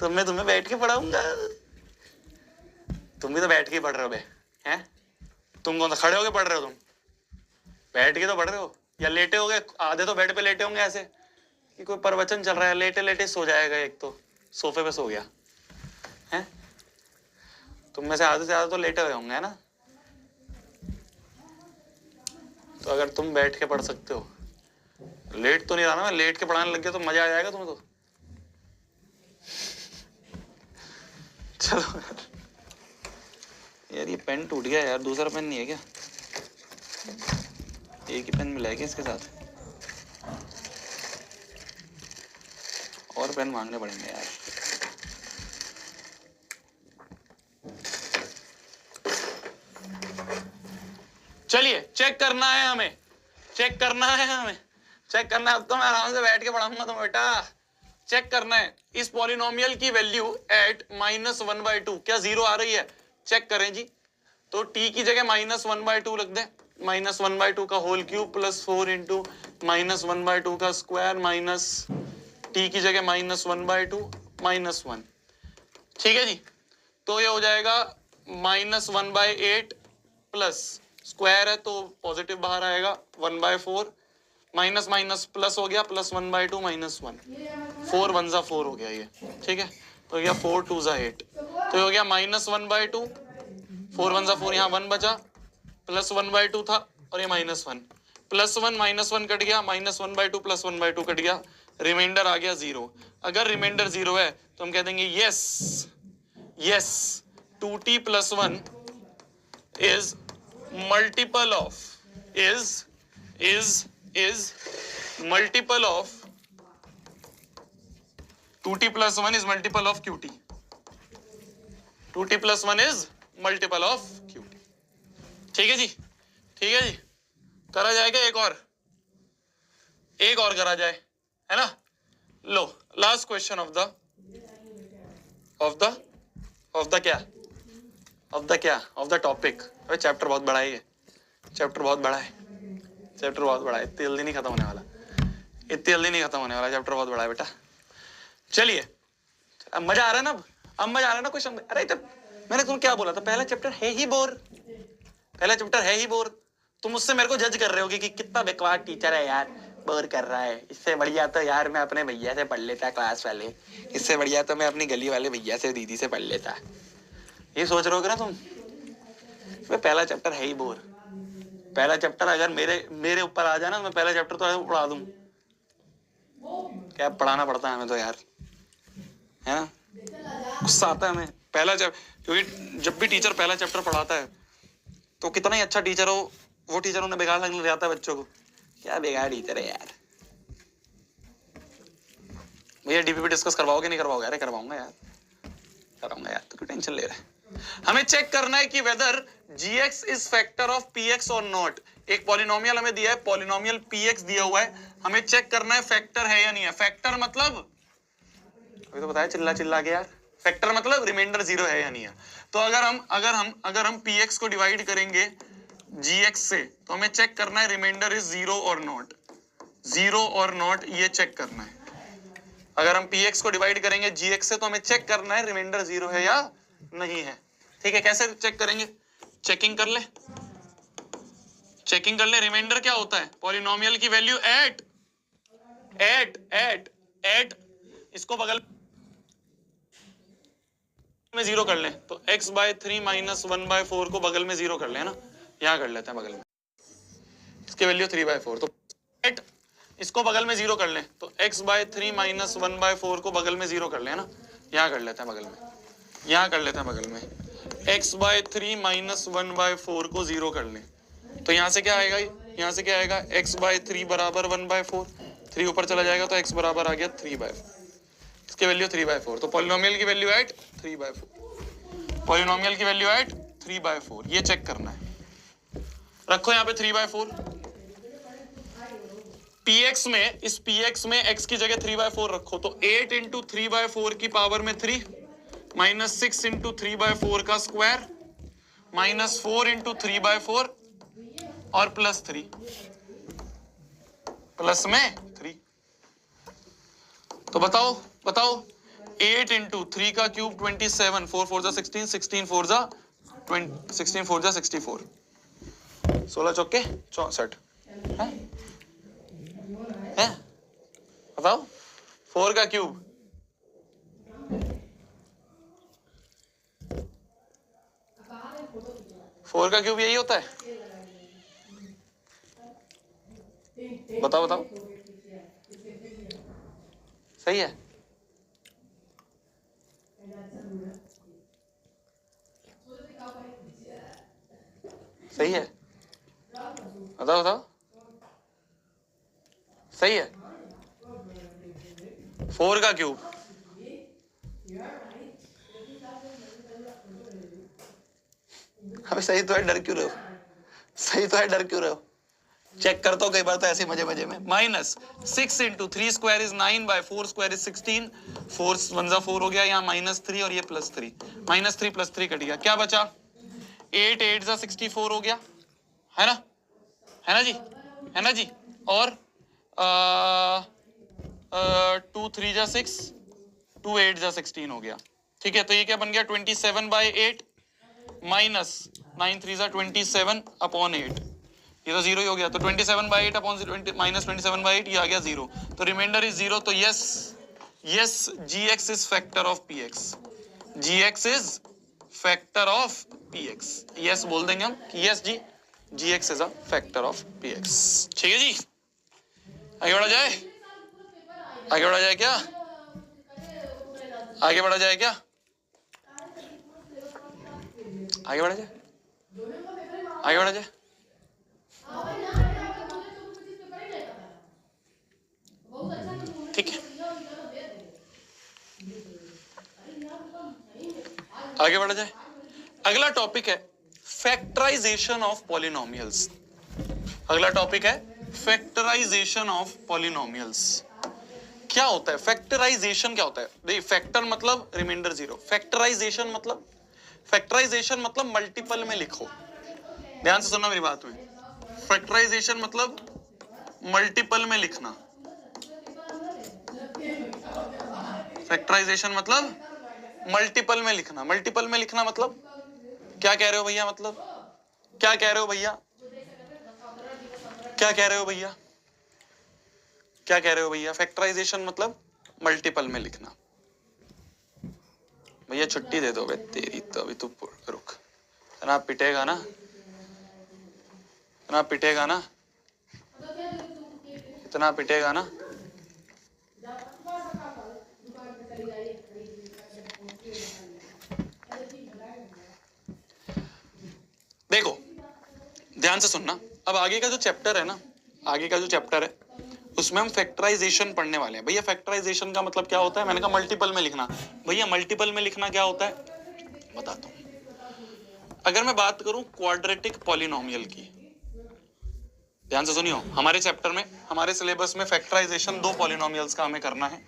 तो मैं तुम्हें बैठ के पढ़ाऊंगा, तुम भी तो बैठ के पढ़ रहे हो बे, हैं? तुम कौन सा खड़े होके पढ़ रहे हो? तुम बैठ के तो पढ़ रहे हो, या लेटे होगे? आधे तो बेड पे लेटे होंगे ऐसे कि कोई प्रवचन चल रहा है, लेटे लेटे सो जाएगा, एक तो सोफे पे सो गया, हैं? तुम में से आधे से ज्यादा तो लेटे हुए होंगे, है ना? तो अगर तुम बैठ के पढ़ सकते हो, लेट तो नहीं रहा ना मैं, लेट के पढ़ाने लग गया तो मजा आ जाएगा तुम्हें तो। चलो यार, ये पेन टूट गया यार, दूसरा पेन नहीं है क्या? एक ही पेन मिला है क्या इसके साथ? और पेन मांगने पड़ेंगे यार। चलिए चेक करना है हमें, चेक करना है हमें, चेक करना है। अब तो मैं आराम से बैठ के पढ़ाऊंगा तो बेटा, चेक करना है इस पॉलिनोमियल की वैल्यू एट -1/2 क्या 0 आ रही है? चेक करें जी। तो t की जगह -1/2 रख दें, -1/2 का होल क्यूब प्लस 4 इंटू -1/2 का स्क्वायर माइनस t की जगह -1/2 -1, ठीक है जी? तो ये हो जाएगा -1/8 प्लस स्क्वायर है तो पॉजिटिव बाहर आएगा 1/4, माइनस माइनस प्लस हो गया, प्लस 1/2 -1, 4 1 जा 4 हो गया ये, ठीक है? तो हो गया 4 2 जा 8, तो हो गया -1/2, 4 1 जा 4, यहाँ 1 बचा, प्लस 1/2 था और ये -1, +1 -1 कट गया, -1/2 प्लस 1/2 कट गया, रिमाइंडर आ गया 0। अगर रिमाइंडर 0 है तो हम कह देंगे yes yes 2t + 1 is multiple of is multiple of 2t + 1 is multiple of qt, 2t + 1 is multiple of qt, ठीक है जी? ठीक है जी, करा जाएगा एक और करा जाए, है ना? लो, last question of the topic. Chapter बहुत बड़ा है ये, चैप्टर बहुत बड़ा है, चैप्टर बहुत बड़ा है, इतनी जल्दी नहीं खत्म होने वाला, इतनी जल्दी नहीं खत्म होने वाला, चैप्टर बहुत बड़ा है बेटा। चलिए, अब मजा आ रहा है ना? अब मजा आ रहा है ना क्वेश्चन? अरे तो मैंने तुम क्या बोला था, पहला चैप्टर है ही बोर, पहला चैप्टर है ही बोर। तुम मुझसे मेरे को जज कर रहे हो कि कितना बेकार टीचर है यार, बोर कर रहा है। इससे बढ़िया तो यार मैं अपने भैया से पढ़ लेता क्लास वाले, इससे बढ़िया तो मैं अपनी गली वाले भैया से दीदी से पढ़ लेता। ये सोच रहे हो ना तुम? पहला चैप्टर है ही बोर। पहला चैप्टर अगर मेरे मेरे ऊपर आ जाए ना, मैं पहला चैप्टर तो उड़ा दूं। क्या पढ़ाना पड़ता है हमें तो यार, है ना? गुस्सा आता है हमें पहला क्योंकि जब भी टीचर पहला चैप्टर पढ़ाता है तो कितना ही अच्छा टीचर हो, वो टीचर उन्हें बेकार लगने लग जाता है बच्चों को। क्या बेकार टीचर है यार। भैया डीपीपी डिस्कस करवाओगे नहीं करवाओगे? अरे करवाऊंगा यार, कराऊंगा यार, तो क्यों टेंशन ले रहे हैं? हमें चेक करना है कि whether gx is factor of px और नॉट। एक पॉलिनोमियल हमें दिया है, पॉलिनोमियल px दिया हुआ है, हमें चेक करना है फैक्टर है या नहीं है। फैक्टर मतलब अभी तो बताया चिल्ला चिल्ला के यार, फैक्टर मतलब रिमाइंडर जीरो है या नहीं है। तो अगर हम px को डिवाइड करेंगे gx से तो हमें चेक करना है रिमाइंडर इज जीरो और नॉट, जीरो और नॉट, ये चेक करना है। अगर हम px को डिवाइड करेंगे gx से तो हमें चेक करना है रिमाइंडर जीरो है या नहीं है। ठीक है, कैसे चेक करेंगे? चेकिंग कर ले, चेकिंग कर ले। रिमाइंडर क्या होता है? पॉलिनोमियल की वैल्यू एट इसको बगल में जीरो कर ले तो x/3 माइनस 1/4 को बगल में जीरो कर ले ना, यहां कर लेते हैं बगल में, इसकी वैल्यू 3/4। तो एट इसको बगल में जीरो कर ले तो x/3 माइनस 1/4 को बगल में जीरो कर ले ना, यहां कर लेते हैं बगल में, यहां कर लेते हैं बगल में। x/3 माइनस 1/4 को जीरो कर ले तो यहां से क्या आएगा? यहां से क्या आएगा? x/3 बराबर 1/4, 3 ऊपर चला जाएगा तो x बराबर आ गया 3/4, इसकी वैल्यू 3/4। तो पॉलिनोमियल की वैल्यू एट 3/4, पॉलिनोमियल की वैल्यू एट 3/4, ये चेक करना है। रखो यहाँ पे 3/4। px में, इस px में x की जगह 3/4 रखो तो 8 इंटू 3/4 की पावर में 3 माइनस 6 इंटू 3/4 का स्क्वायर माइनस 4 इंटू 3/4 और प्लस 3, प्लस में 3। तो बताओ 8 इंटू 3 का क्यूब 27, 4 4 जा 16, 16 4 जा 20, 16 4 जा 64, 16 चौके 64 है? बताओ 4 का क्यूब, फोर का क्यूब यही होता है। बताओ बताओ, सही है? सही है? बताओ बताओ, सही है? 4 का क्यूब अबे सही तो है, डर क्यों रहे हो? सही तो है, डर क्यों रहे हो? चेक करता हूं कई बार तो ऐसे मजे मजे में। Minus 6 into 3 square is 9/4 square is 16, 4 1 जा 4 हो गया, यहाँ माइनस 3 और ये प्लस 3, माइनस 3 प्लस 3 कट गया, क्या बचा? 8 8 जा 64 हो गया, है ना? है ना जी? है ना जी? और 2 3 जा 6, 2 8 जा 16 हो गया। ठीक है, तो ये क्या बन गया? 27/8 माइनस 9 3 जा 27 अपॉन 8, ये तो जीरो ही हो गया। तो 27/8 अपॉन माइनस 27/8, ये आ गया जीरो, तो रिमाइंडर इज जीरो। तो yes gx is factor of px, gx is factor of px। Yes बोल देंगे हम कि यस जी, gx is a factor of px। ठीक है जी, आगे बढ़ा जाए? आगे बढ़ा जाए क्या? आगे बढ़ा जाए क्या? आगे बढ़ा जाए? आगे बढ़ा जाए? ठीक है, आगे बढ़ा जाए। अगला टॉपिक है फैक्टराइजेशन ऑफ पॉलिनोमियल्स। अगला टॉपिक है फैक्टराइजेशन ऑफ पॉलिनोमियल्स। क्या होता है फैक्टराइजेशन? क्या होता है? देखिए, फैक्टर मतलब रिमाइंडर जीरो, फैक्टराइजेशन मतलब मल्टीपल में लिखो। ध्यान से सुनना मेरी बात में। फैक्टराइजेशन मतलब मल्टीपल में लिखना, फैक्टराइजेशन मतलब मल्टीपल में लिखना। मल्टीपल में लिखना मतलब क्या कह रहे हो भैया? मतलब क्या कह रहे हो भैया, क्या कह रहे हो भैया, क्या कह रहे हो भैया? फैक्टराइजेशन मतलब मल्टीपल में लिखना। भैया छुट्टी दे दो बे तेरी तो, अभी तू रुक। इतना पिटेगा ना, इतना पिटेगा ना, इतना पिटेगा ना। देखो ध्यान से सुनना, अब आगे का जो चैप्टर है ना, आगे का जो चैप्टर है उसमें हम फैक्टराइजेशन पढ़ने वाले हैं। भैया फैक्टराइजेशन का मतलब क्या होता है? मैंने कहा मल्टीपल में लिखना। भैया मल्टीपल में लिखना क्या होता है बताता हूं। अगर मैं बात करूं क्वाड्रेटिक पॉलिनोमियल की, ध्यान से सुनियो, हमारे चैप्टर में, हमारे सिलेबस में फैक्टराइजेशन दो पॉलिनोमियल्स का हमें करना है।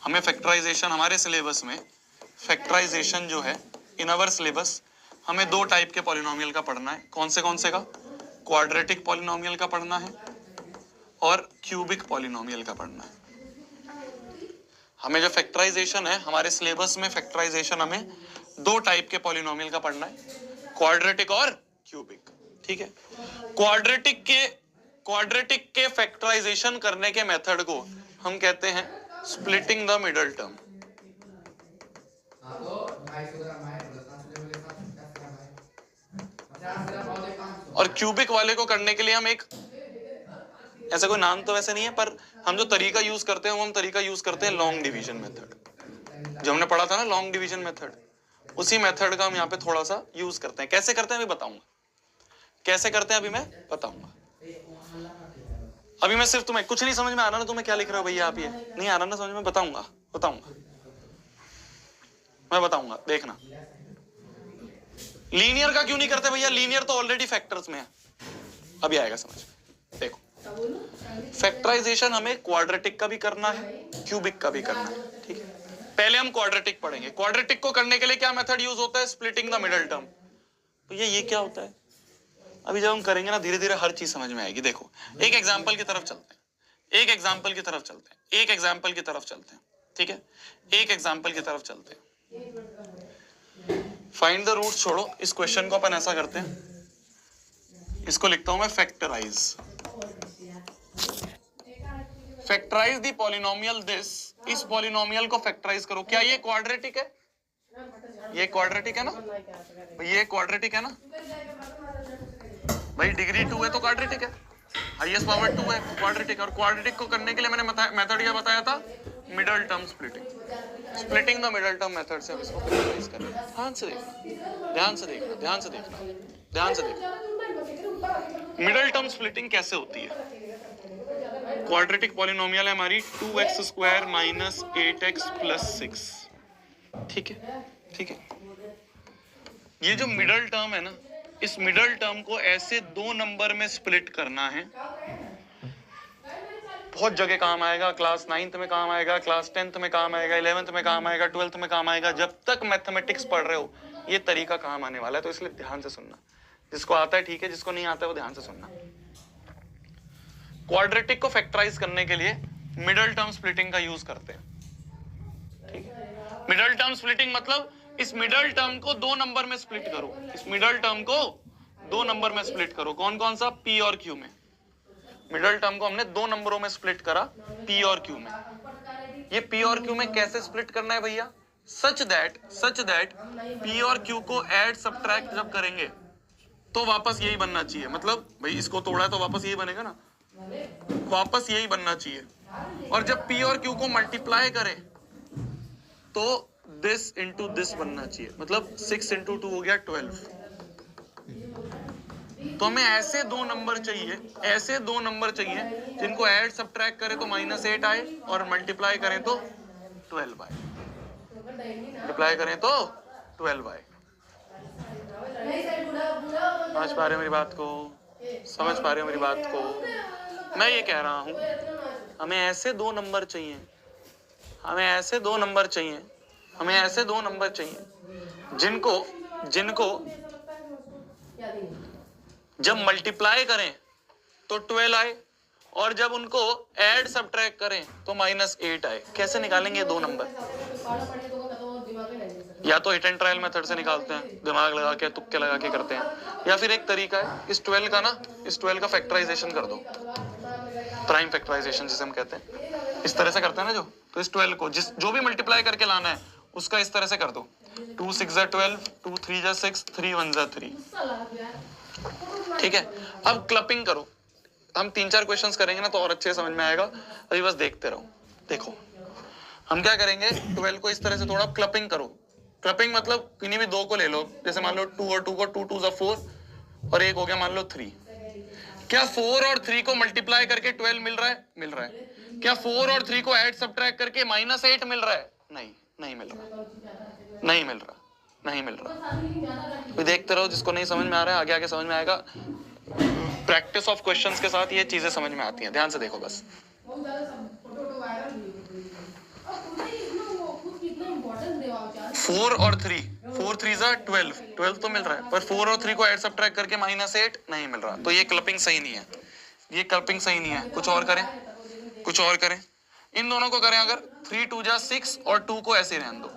हमें फैक्टराइजेशन, हमारे सिलेबस में फैक्टराइजेशन जो है इन अवर सिलेबस, हमें दो टाइप के पॉलिनोमियल का पढ़ना है। कौन से का? क्वाड्रेटिक पॉलिनोमियल का पढ़ना है और क्यूबिक पॉलिनोमियल का पढ़ना है। हमें जो फैक्टराइजेशन है हमारे सिलेबस में, फैक्टराइजेशन हमें दो टाइप के पॉलिनोमियल का पढ़ना है, क्वाड्रेटिक और क्यूबिक। ठीक है, क्वाड्रेटिक के फैक्टराइजेशन करने के मेथड को हम कहते हैं स्प्लिटिंग द मिडल टर्म। और क्यूबिक वाले को करने के लिए हम एक, ऐसा कोई नाम तो वैसे नहीं है, पर हम जो तरीका यूज करते हैं वो हम तरीका यूज करते हैं लॉन्ग डिवीजन मेथड। जो हमने पढ़ा था ना लॉन्ग डिवीजन मेथड, उसी मेथड का हम यहाँ पे थोड़ा सा यूज करते हैं। कैसे करते हैं अभी बताऊंगा, कैसे करते हैं अभी मैं बताऊंगा। अभी मैं सिर्फ, तुम्हें कुछ नहीं समझ में आ रहा ना, तुम्हें क्या लिख रहे हो भैया आप, ये नहीं आ रहा ना समझ में, बताऊंगा मैं बताऊंगा, देखना। लीनियर का क्यों नहीं करते भैया? लीनियर तो ऑलरेडी फैक्टर्स में है, अभी आएगा समझ में। देखो फैक्टराइजेशन हमें क्वाड्रेटिक का भी करना है, क्यूबिक का भी करना है। ठीक है, पहले हम क्वाड्रेटिक पढ़ेंगे। क्वाड्रेटिक को करने के लिए क्या मेथड यूज होता है? Splitting the middle term. तो ये क्या होता है? अभी जब हम करेंगे ना धीरे धीरे हर चीज समझ में आएगी। देखो एक एग्जांपल की तरफ चलते हैं, एक एग्जांपल की तरफ चलते हैं, एक एग्जांपल की तरफ चलते हैं। ठीक है, एक एग्जांपल की तरफ चलते हैं। फाइंड द रूट छोड़ो, इस क्वेश्चन को अपन ऐसा करते हैं, इसको लिखता हूं मैं factorise. Factorise the polynomial this, इस पॉलिनोमियल को फैक्टराइज करो। क्या ये क्वाड्रेटिक है? ये क्वाड्रेटिक है ना? ये क्वाड्रेटिक है ना भाई? डिग्री 2 है तो क्वाड्रेटिक है, हाईएस्ट पावर 2 है, क्वाड्रेटिक। और क्वाड्रेटिक को करने के लिए मैंने मेथड क्या बताया था? Middle term splitting. Splitting the middle term method से हम इसको फैक्टराइज करें। ध्यान से देखना, ध्यान से देखना, ध्यान से देखना, ध्यान से देखना। मिडल टर्म स्प्लिटिंग कैसे होती है? क्वाड्रेटिक पॉलिनोमियल है हमारी 2x square minus 8x plus 6। ठीक है, ठीक है। ये जो मिडल टर्म है ना, इस मिडल टर्म को ऐसे दो नंबर में स्प्लिट करना है। बहुत जगह काम आएगा, क्लास 9th में काम आएगा, क्लास 10th में काम आएगा, 11th में काम आएगा, 12th में काम आएगा। जब तक मैथमेटिक्स पढ़ रहे हो ये तरीका काम आने वाला है, तो इसलिए ध्यान से सुनना। जिसको आता है ठीक है, जिसको नहीं आता है वो ध्यान से सुनना। क्वाड्रेटिक को फैक्टराइज करने के लिए मिडल टर्म स्प्लिटिंग का यूज करते हैं। ठीक है, मिडल टर्म स्प्लिटिंग मतलब इस मिडल टर्म को दो नंबर में स्प्लिट करो। इस मिडल टर्म को दो नंबर में स्प्लिट करो। कौन कौन सा? P और Q में। मिडल टर्म को हमने दो नंबरों में स्प्लिट करा, P और Q में। ये P और Q में कैसे स्प्लिट करना है भैया? सच दैट P और Q को ऐड सब्ट्रैक्ट जब करेंगे तो वापस यही बनना चाहिए। मतलब भाई इसको तोड़ा है तो वापस यही बनेगा ना, वापस यही बनना चाहिए। और जब P और Q को मल्टीप्लाई करें तो दिस इंटू दिस बनना चाहिए। मतलब 6 इंटू 2 हो गया 12। तो हमें ऐसे दो नंबर चाहिए, ऐसे दो नंबर चाहिए जिनको ऐड सब्ट्रैक्ट करें तो -8 आए और मल्टीप्लाई करें तो 12 आए। मल्टीप्लाई करें तो 12 आए। समझ पा रहे हो मेरी बात को? समझ पा रहे हो मेरी बात को? मैं ये कह रहा हूं हमें ऐसे दो नंबर चाहिए, हमें ऐसे दो नंबर चाहिए, हमें ऐसे दो नंबर चाहिए जिनको जब मल्टीप्लाई करें तो 12 आए और जब उनको ऐड सब्ट्रैक्ट करें तो -8 आए। कैसे निकालेंगे दो नंबर? या तो हिट एंड ट्रायल मेथड से निकालते हैं, दिमाग लगा के तुक्के लगा के करते हैं, या फिर एक तरीका है इस 12 का ना, इस 12 का फैक्टराइजेशन कर दो, प्राइम फैक्टराइजेशन जिसे हम कहते हैं, इस तरह से करते हैं ना जो, तो इस 12 को जो भी मल्टीप्लाई करके लाना है उसका इस तरह से कर दो, 2 6 12, 2 3 6, 3 1 3। ठीक है, अब क्लपिंग करो, हम 3-4 क्वेश्चंस करेंगे ना तो और अच्छे समझ में आएगा, अभी बस देखते रहो। देखो हम क्या करेंगे, 12 को इस तरह से थोड़ा क्लपिंग करो। क्लपिंग मतलब किन्हीं भी दो को ले लो, जैसे मान लो 2 और 2 को 2 2 4 और एक हो गया मान लो 3। क्या 4 और 3 को मल्टीप्लाई करके 12 मिल रहा है? मिल रहा है। क्या 4 और 3 को ऐड सब्ट्रैक्ट करके -8 मिल रहा है? नहीं, नहीं मिल रहा, नहीं मिल रहा, नहीं मिल रहा। तो देखते रहो, जिसको नहीं समझ में आ रहा है आगे आगे समझ में आएगा। प्रैक्टिस ऑफ क्वेश्चंस के साथ ये चीजें समझ में आती हैं, ध्यान से देखो बस। 4 और 3, 4 3 12, 12 तो मिल रहा है, पर 4 और 3 को ऐड सब्ट्रैक्ट करके -8 नहीं मिल रहा, तो ये क्लपिंग सही नहीं है, ये क्लपिंग सही नहीं है। कुछ और करें, कुछ और करें, इन दोनों को करें अगर, 3 2 6 और 2 को ऐसे रहने दो,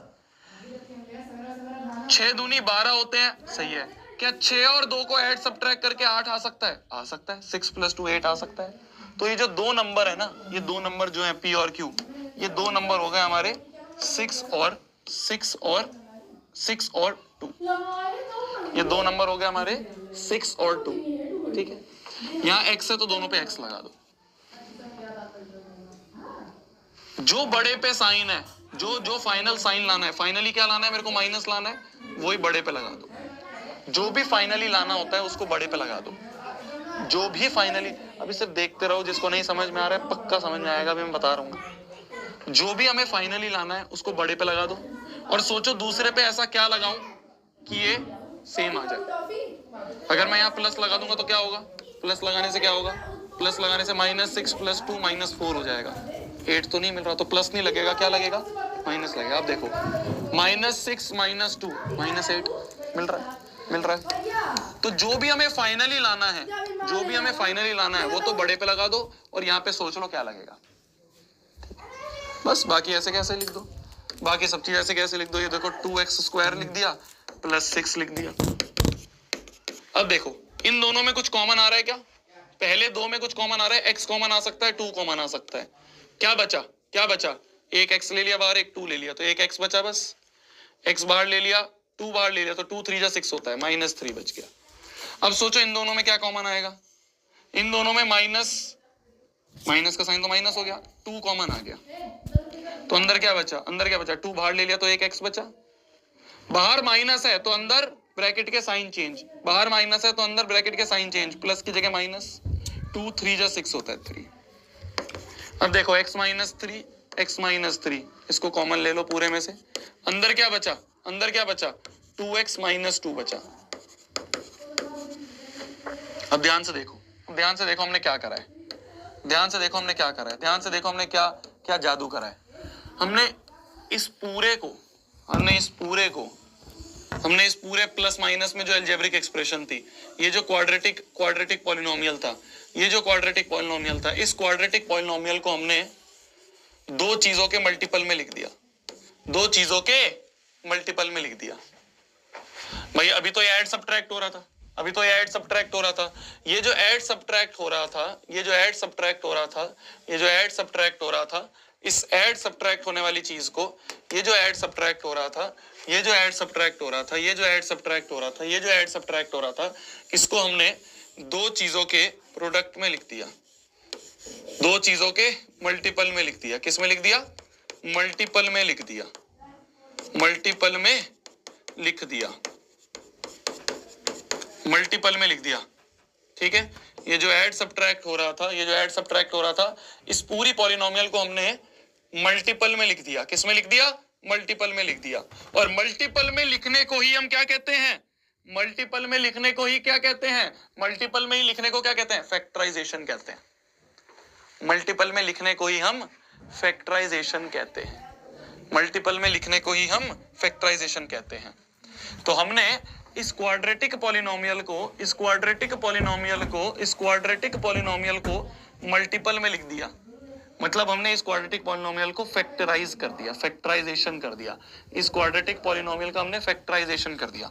6 दूनी 12 होते हैं, सही है। क्या 6 और 2 को ऐड सब्ट्रैक्ट करके 8 आ सकता है? आ सकता है, 6 + 2 8 आ सकता है। तो ये जो दो नंबर है ना, ये दो नंबर जो है P और Q, ये दो नंबर हो गए हमारे 6 और 2, ये दो नंबर हो गए हमारे 6 और 2। ठीक है, यहाँ x है तो दोनों पे x लगा दो, जो बड़े पे साइन है, जो फाइनल साइन लाना है, फाइनली क्या लाना है मेरे को, माइनस लाना है, वही बड़े पे लगा दो। जो भी फाइनली लाना होता है उसको बड़े पे लगा दो, जो भी फाइनली, अभी सिर्फ देखते रहो, जिसको नहीं समझ में आ रहा है पक्का समझ में आएगा, अभी मैं बता रहा हूँ। जो भी हमें फाइनली लाना है उसको बड़े पे लगा दो, और सोचो दूसरे पे ऐसा क्या लगाऊं कि ये सेम आ जाए। अगर मैं यहाँ प्लस लगा दूंगा तो क्या होगा, प्लस लगाने से क्या होगा, प्लस लगाने से -6 + 2 -4 हो जाएगा। 8 तो नहीं मिल रहा, तो प्लस नहीं लगेगा, क्या लगेगा, माइनस लगेगा। आप देखो -6 - 2 -8 मिल रहा है, मिल रहा है। तो जो भी हमें फाइनली लाना है, जो भी हमें फाइनली लाना है वो तो बड़े पे लगा दो, और यहाँ पे सोच लो क्या लगेगा, बस। बाकी ऐसे कैसे लिख दो, बाकी सब चीज ऐसे कैसे लिख दो, ये देखो 2x² लिख दिया +6 लिख दिया। अब देखो इन दोनों में कुछ कॉमन आ रहा है क्या, पहले दो में कुछ कॉमन आ रहा है, x कॉमन आ सकता है, 2 कॉमन आ सकता है। क्या बचा, क्या बचा, एक x ले लिया बाहर, एक 2 ले लिया, तो एक x बचा, बस x बाहर ले लिया, 2 बाहर ले लिया, तो 2 3 6 होता है, -3 बच गया। अब सोचो इन दोनों में क्या कॉमन आएगा, इन दोनों में माइनस का साइन तो माइनस हो गया, 2 कॉमन आ गया, तो अंदर क्या बचा, अंदर क्या बचा, 2 बाहर ले लिया तो एक x बचा, बाहर माइनस है तो अंदर ब्रैकेट के साइन चेंज, बाहर माइनस है तो अंदर ब्रैकेट के साइन चेंज, प्लस की जगह माइनस, 2 3 6 होता है 3। अब देखो x - 3, इसको कॉमन ले लो पूरे में से, अंदर क्या बचा, अंदर क्या बचा, 2x - 2 बचा। अब ध्यान से देखो, ध्यान से देखो हमने क्या करा है, ध्यान से देखो हमने क्या करा है, ध्यान से देखो हमने क्या क्या जादू करा है। हमने इस पूरे प्लस माइनस में जो अलजेब्रिक एक्सप्रेशन थी, ये जो क्वाड्रेटिक पॉलिनोमियल था, ये जो क्वाड्रेटिक पॉलिनोमियल था, इस क्वाड्रेटिक पॉलिनोमियल को हमने दो चीजों के मल्टीपल में लिख दिया, दो चीजों के मल्टीपल में लिख दिया। भाई अभी तो ये ऐड सब्ट्रैक्ट हो रहा था, अभी तो ये ऐड सब्ट्रैक्ट हो रहा था, ये जो ऐड सब्ट्रैक्ट हो रहा था, ये जो ऐड सब्ट्रैक्ट हो रहा था, ये जो ऐड सब्ट्रैक्ट हो रहा था, इस ऐड सब्ट्रैक्ट होने वाली चीज को, ये जो ऐड सब्ट्रैक्ट हो रहा था, ये जो ऐड सब्ट्रैक्ट हो रहा था, ये जो ऐड सब्ट्रैक्ट हो रहा था, ये जो ऐड सब्ट्रैक्ट हो रहा था, इसको हमने दो चीजों के प्रोडक्ट में लिख दिया, दो चीजों के मल्टीपल में लिख दिया। किस में लिख दिया, मल्टीपल में लिख दिया, मल्टीपल में लिख दिया, मल्टीपल में लिख दिया। ठीक है, ये जो ऐड सब्ट्रैक्ट हो रहा था, ये जो ऐड सब्ट्रैक्ट हो रहा था, इस पूरी पॉलिनोमियल को हमने मल्टीपल में लिख दिया। किस में लिख दिया, मल्टीपल में लिख दिया। और मल्टीपल में लिखने को ही हम क्या कहते हैं, मल्टीपल में लिखने को ही क्या कहते हैं, मल्टीपल में ही लिखने को क्या कहते हैं, फैक्टराइजेशन कहते हैं। मल्टीपल में लिखने को ही हम फैक्टराइजेशन कहते हैं, मल्टीपल में लिखने को ही हम फैक्टराइजेशन कहते हैं। तो हमने इस क्वाड्रेटिक पॉलिनोमियल को मल्टीपल में लिख दिया, मतलब हमने इस क्वाड्रेटिक पॉलिनोमियल को फैक्टराइज कर दिया, फैक्टराइजेशन कर दिया। इस क्वाड्रेटिक पॉलिनोमियल का हमने फैक्टराइजेशन कर दिया।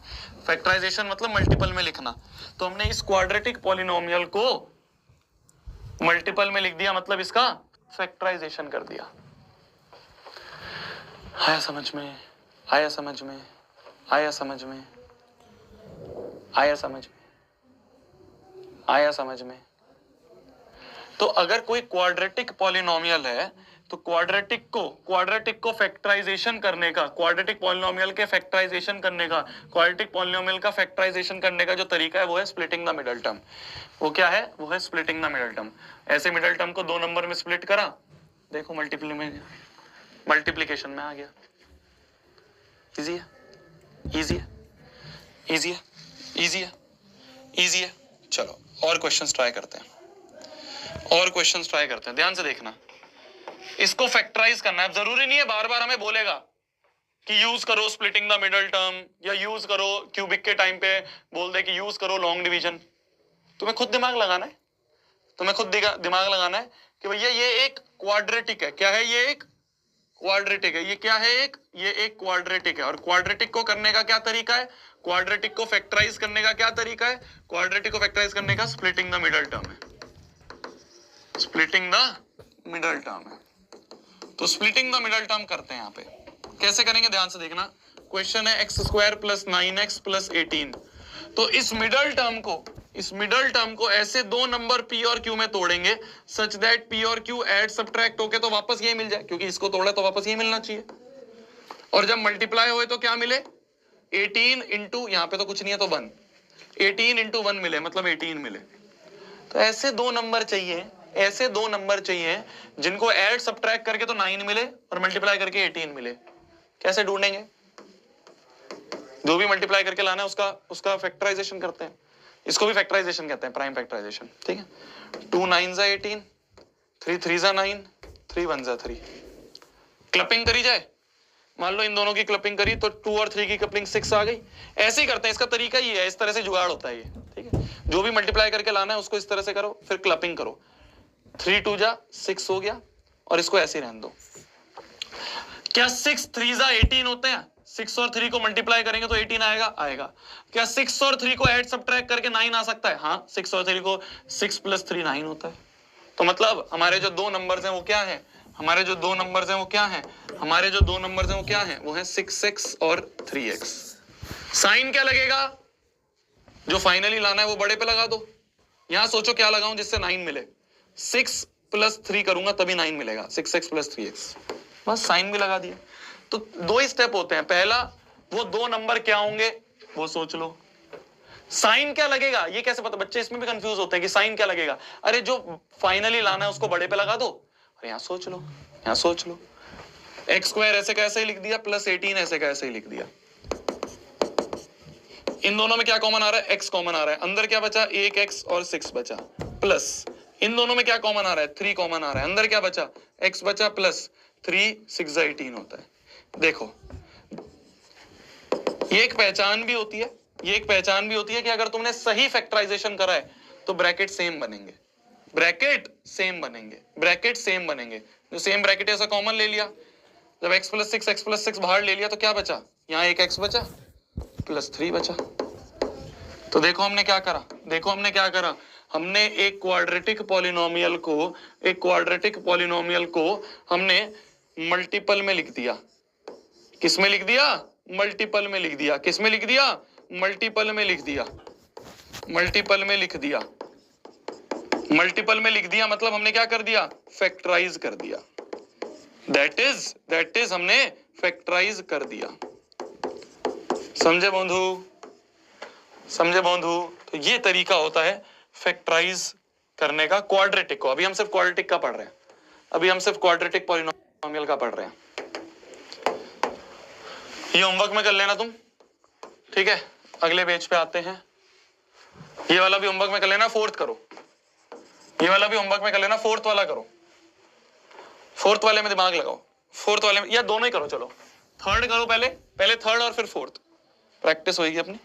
फैक्टराइजेशन मतलब मल्टीपल में लिखना। तो हमने इस क्वाड्रेटिक पॉलिनोमियल को मल्टीपल में लिख दिया, मतलब इसका फैक्टराइजेशन कर दिया। आया समझ में? आया समझ में? आया समझ में? आया समझ में? आया समझ में? तो अगर कोई क्वाड्रेटिक पॉलिनोमियल है तो क्वाड्रेटिक को फैक्टराइजेशन करने का, क्वाड्रेटिक पॉलिनोमियल के फैक्टराइजेशन करने का, क्वाड्रेटिक पॉलिनोमियल का फैक्टराइजेशन करने का जो तरीका है वो है स्प्लिटिंग द मिडल टर्म। वो क्या है? वो है स्प्लिटिंग द मिडल टर्म। ऐसे मिडल टर्म को 2 नंबर में स्प्लिट करा, देखो मल्टीप्लीकेशन में आ गया। इजी है, इजी है, इजी है, इजी है, इजी है। चलो और क्वेश्चंस ट्राई करते हैं, और क्वेश्चंस ट्राई करते हैं। ध्यान से देखना, इसको फैक्टराइज करना है। जरूरी नहीं है बार बार हमें बोलेगा कि यूज करो स्प्लिटिंग द मिडल टर्म, या यूज करो क्यूबिक के टाइम पे बोल दे कि यूज करो लॉन्ग डिवीजन। तुम्हें खुद दिमाग लगाना है, तुम्हें खुद दिमाग लगाना है कि भैया ये एक क्वाड्रेटिक है। क्या है? ये एक क्वाड्रेटिक है। ये क्या है? ये एक क्वाड्रेटिक है। और क्वाड्रेटिक को करने का क्या तरीका है? क्वाड्रेटिक को फैक्टराइज करने का क्या तरीका है? क्वाड्रेटिक को फैक्टराइज करने का स्प्लिटिंग द मिडल टर्म है, स्प्लिटिंग द मिडल टर्म है। तो स्प्लिटिंग द मिडल टर्म करते हैं। यहाँ पे कैसे करेंगे ध्यान से देखना। क्वेश्चन है x square plus 9x plus 18। तो इस मिडल टर्म को ऐसे 2 नंबर p और q में तोड़ेंगे सच दैट p और q ऐड सब्ट्रैक्ट होके तो वापस ये मिल जाए, क्योंकि इसको तोड़ा तो वापस ये मिलना चाहिए। और जब मल्टीप्लाई हुए तो क्या मिले? 18 इंटू, यहाँ पे तो कुछ नहीं है तो 1, 18 इंटू 1 मिले, मतलब 18 मिले। तो ऐसे 2 नंबर चाहिए, ऐसे 2 नंबर चाहिए जिनको ऐड सब्ट्रैक्ट करके तो 9 मिले और मल्टीप्लाई करके 18 मिले। कैसे ढूंढेंगे? जो भी मल्टीप्लाई करके लाना है उसका फैक्टराइजेशन करते हैं। इसको भी फैक्टराइजेशन कहते हैं, प्राइम फैक्टराइजेशन। ठीक है। 2 9 18, 3 3 9, 3 1 3। क्लपिंग करी जाए, मान लो इन दोनों की क्लपिंग करी तो 2 और 3 की क्लपिंग 6 आ गई। ऐसे ही करते हैं, इसका तरीका ही है, इस तरह से जुगाड़ होता है ये। ठीक है। जो भी मल्टीप्लाई करके लाना है उसको इस तरह से करो, फिर क्लपिंग करो। 3 2 जा 6 हो गया, और इसको ऐसे रहने दो। क्या 6 3 जा 18 होते हैं? 6 और 3 को मल्टीप्लाई करेंगे तो 18 आएगा? आएगा। क्या 6 और 3 को ऐड सब्ट्रैक्ट करके 9 आ सकता है? हाँ, 6 और 3 को 6 प्लस 3 9 होता है। तो मतलब हमारे जो 2 नंबर्स हैं वो क्या है? हमारे जो 2 नंबर्स हैं वो क्या है? हमारे जो 2 नंबर्स हैं वो क्या है? वो है 6x और 3x। साइन क्या लगेगा? जो फाइनली लाना है वो बड़े पे लगा दो। यहां सोचो क्या लगाऊं जिससे 9 मिले। 6 प्लस 3 करूंगा तभी 9 मिलेगा, 6x प्लस 3x। बस साइन भी लगा दिया। तो 2 ही स्टेप होते हैं। पहला, वो 2 नंबर क्या होंगे वो सोच लो। साइन क्या लगेगा ये कैसे पता? बच्चे इसमें भी कंफ्यूज होते हैं कि साइन क्या लगेगा। अरे जो फाइनली लाना है उसको बड़े पे लगा दो, और यहां सोच लो, यहां सोच लो। एक्स स्क्वायर ऐसे कैसे ही लिख दिया, प्लस 18 ऐसे कैसे ही लिख दिया। इन दोनों में क्या कॉमन आ रहा है? x कॉमन आ रहा है। अंदर क्या बचा? 1x और 6 बचा, प्लस इन दोनों में क्या कॉमन आ रहा है? 3 कॉमन आ रहा है। अंदर क्या बचा? x बचा प्लस 3, 6 18 होता है। देखो, ये एक पहचान भी होती है, ये एक पहचान भी होती है कि अगर तुमने सही फैक्टराइजेशन करा है तो ब्रैकेट सेम बनेंगे, ब्रैकेट सेम बनेंगे, ब्रैकेट सेम बनेंगे। जो सेम ब्रैकेट ऐसा कॉमन ले लिया, जब x प्लस 6 बाहर ले लिया तो क्या बचा? यहाँ एक x बचा प्लस 3 बचा। तो देखो हमने क्या करा, देखो हमने क्या करा। हमने एक क्वाड्रेटिक पॉलिनोमियल को हमने मल्टीपल में लिख दिया। किस में लिख दिया? मल्टीपल में लिख दिया। किस में लिख दिया? मल्टीपल में लिख दिया। मल्टीपल में लिख दिया। मल्टीपल में लिख दिया मतलब हमने क्या कर दिया? फैक्टराइज कर दिया। दैट इज हमने फैक्टराइज कर दिया। समझे बंधु? समझे बंधु? तो ये तरीका होता है फैक्टराइज करने का क्वाड्रेटिक को। अभी हम सिर्फ क्वाड्रेटिक का पढ़ रहे हैं, अभी हम सिर्फ क्वाड्रेटिक पॉलिनोमियल का पढ़ रहे हैं। ये होमवर्क में कर लेना तुम, ठीक है? अगले पेज पे आते हैं। ये वाला भी होमवर्क में कर लेना, फोर्थ करो। ये वाला भी होमवर्क में कर लेना, फोर्थ वाला करो। फोर्थ वाले में दिमाग लगाओ, फोर्थ वाले में, या दोनों ही करो। चलो थर्ड करो, पहले थर्ड और फिर फोर्थ, प्रैक्टिस होगी अपनी।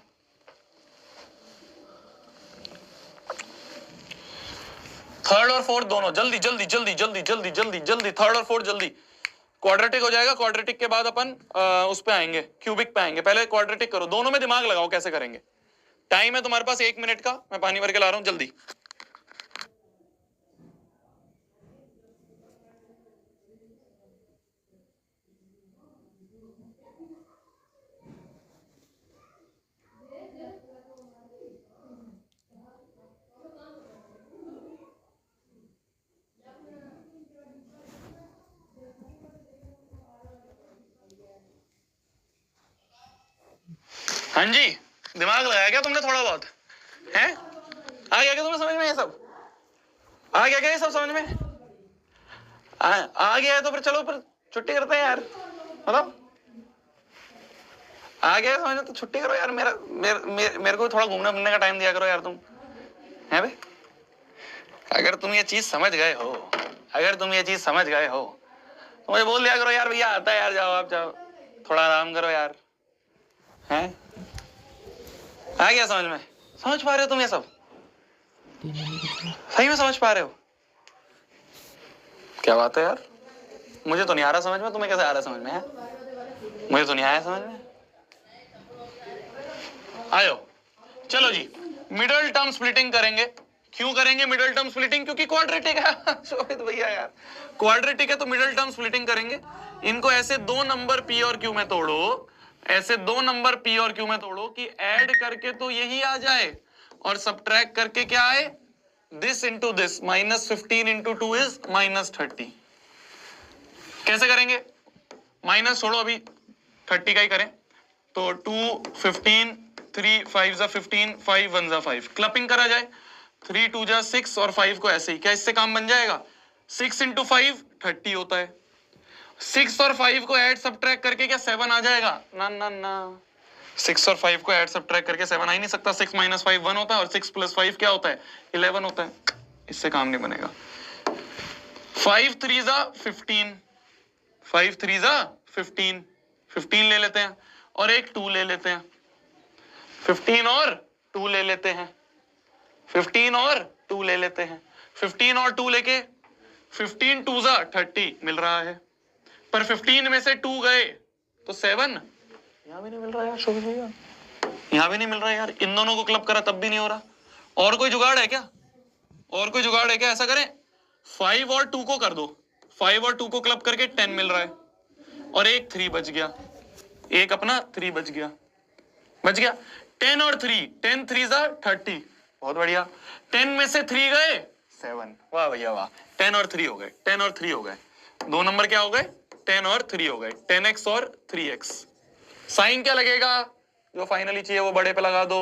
थर्ड और फोर्थ दोनों जल्दी जल्दी जल्दी जल्दी जल्दी जल्दी जल्दी, थर्ड और फोर्थ जल्दी। क्वाड्रेटिक हो जाएगा, क्वाड्रेटिक के बाद अपन उस पे आएंगे, क्यूबिक पे आएंगे। पहले क्वाड्रेटिक करो, दोनों में दिमाग लगाओ कैसे करेंगे। टाइम है तुम्हारे पास 1 मिनट का, मैं पानी भर के ला रहा हूं जल्दी। हाँ जी, दिमाग लगाया क्या तुमने थोड़ा बहुत? है आ गया क्या तुम्हें समझ में? ये सब आ गया क्या? ये सब समझ में आ गया है तो फिर चलो फिर छुट्टी करते हैं यार। मतलब आ गया समझ में तो छुट्टी करो यार। मेरे को थोड़ा घूमने फिरने का टाइम दिया करो यार तुम, है भाई। अगर तुम ये चीज समझ गए हो, अगर तुम ये चीज समझ गए हो तो मुझे बोल दिया करो यार, भैया आता है यार, जाओ आप जाओ, थोड़ा आराम करो यार। हैं आ गया समझ में? समझ पा रहे हो तुम ये सब? सही में समझ पा रहे हो? क्या बात है यार, मुझे तो नहीं आ रहा समझ में, तुम्हें कैसे आ रहा समझ में? है मुझे तो नहीं आया समझ में। आयो चलो जी, मिडल टर्म स्प्लिटिंग करेंगे। क्यों करेंगे मिडल टर्म स्प्लिटिंग? क्योंकि क्वाड्रेटिक है शोभित भैया यार, क्वाड्रेटिक है तो मिडल टर्म स्प्लिटिंग करेंगे। इनको ऐसे दो नंबर पी और क्यू में तोड़ो, ऐसे दो नंबर पी और क्यू में तोड़ो कि ऐड करके तो यही आ जाए और सब्ट्रैक्ट करके क्या आए, this into this, -15 into 2 is -30। कैसे करेंगे? माइनस छोड़ो, अभी 30 का ही करें। तो 2 15 3 5 जा 15 5 1 जा 5, क्लपिंग करा जाए, 3 2 जा 6 और 5 को ऐसे ही। क्या इससे काम बन जाएगा? 6 इंटू 5 30 होता है। 6 और 5 को ऐड सब्ट्रैक्ट करके क्या 7 आ जाएगा? ना ना ना, 6 और 5 को ऐड सब्ट्रैक्ट करके 7 आ ही नहीं सकता। 6 - 5 1 होता है और 6 + 5 क्या होता है? 11 होता है। इससे काम नहीं बनेगा। 5 3 जा 15, 5 3 जा 15, 15 ले लेते हैं और एक 2 ले लेते हैं, 15 और 2 ले लेते हैं, 15 और 2 ले लेते हैं, 15 और 2 लेके 15 2 जा 30 मिल रहा है। पर 15 में से 2 गए तो 7, यहां भी नहीं मिल रहा यार शोभित भैया, यहां भी नहीं मिल रहा यार। इन दोनों को क्लब करा तब भी नहीं हो रहा। और कोई जुगाड़ है क्या? और कोई जुगाड़ है क्या? ऐसा करें 5 और 2 को कर दो, 5 और 2 को क्लब करके 10 मिल रहा है और एक 3 बच गया, एक अपना 3 बच गया, बच गया। 10 और 3, 10 3 जा 30, बहुत बढ़िया। 10 में से 3 गए 7, वाह भैया वाह। 10 और 3 हो गए, 10 और 3 हो गए, दो नंबर क्या हो गए? 10 और 3 हो गए, 10x और 3x। साइन क्या लगेगा? जो फाइनली चाहिए वो बड़े पे लगा दो।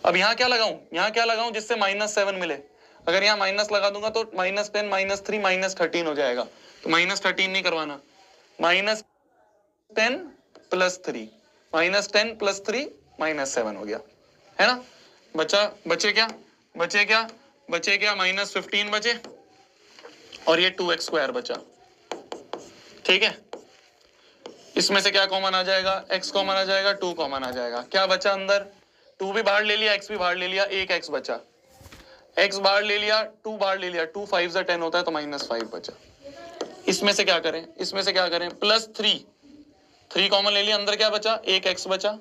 अब यहां क्या लगाऊं? यहां क्या लगाऊं जिससे -7 मिले? अगर यहाँ माइनस लगा दूंगा तो -10 -3 -13 हो जाएगा। तो -13 नहीं करवाना, -10 + 3, -10 + 3 -7 हो गया, है ना? बचे क्या? -15 बचे और ये 2x² बचा। ठीक है, इसमें से क्या कॉमन आ जाएगा? x कॉमन आ जाएगा, 2 कॉमन आ जाएगा। क्या बचा अंदर? 2 भी बाहर ले लिया, x भी बाहर ले लिया, एक x बचा। x बाहर ले लिया, 2 बाहर ले लिया, 2 5 10 होता है तो -5 बचा। इसमें से क्या करें? इसमें से क्या करें? +3, 3 कॉमन ले लिया, अंदर क्या बचा? एक x बचा।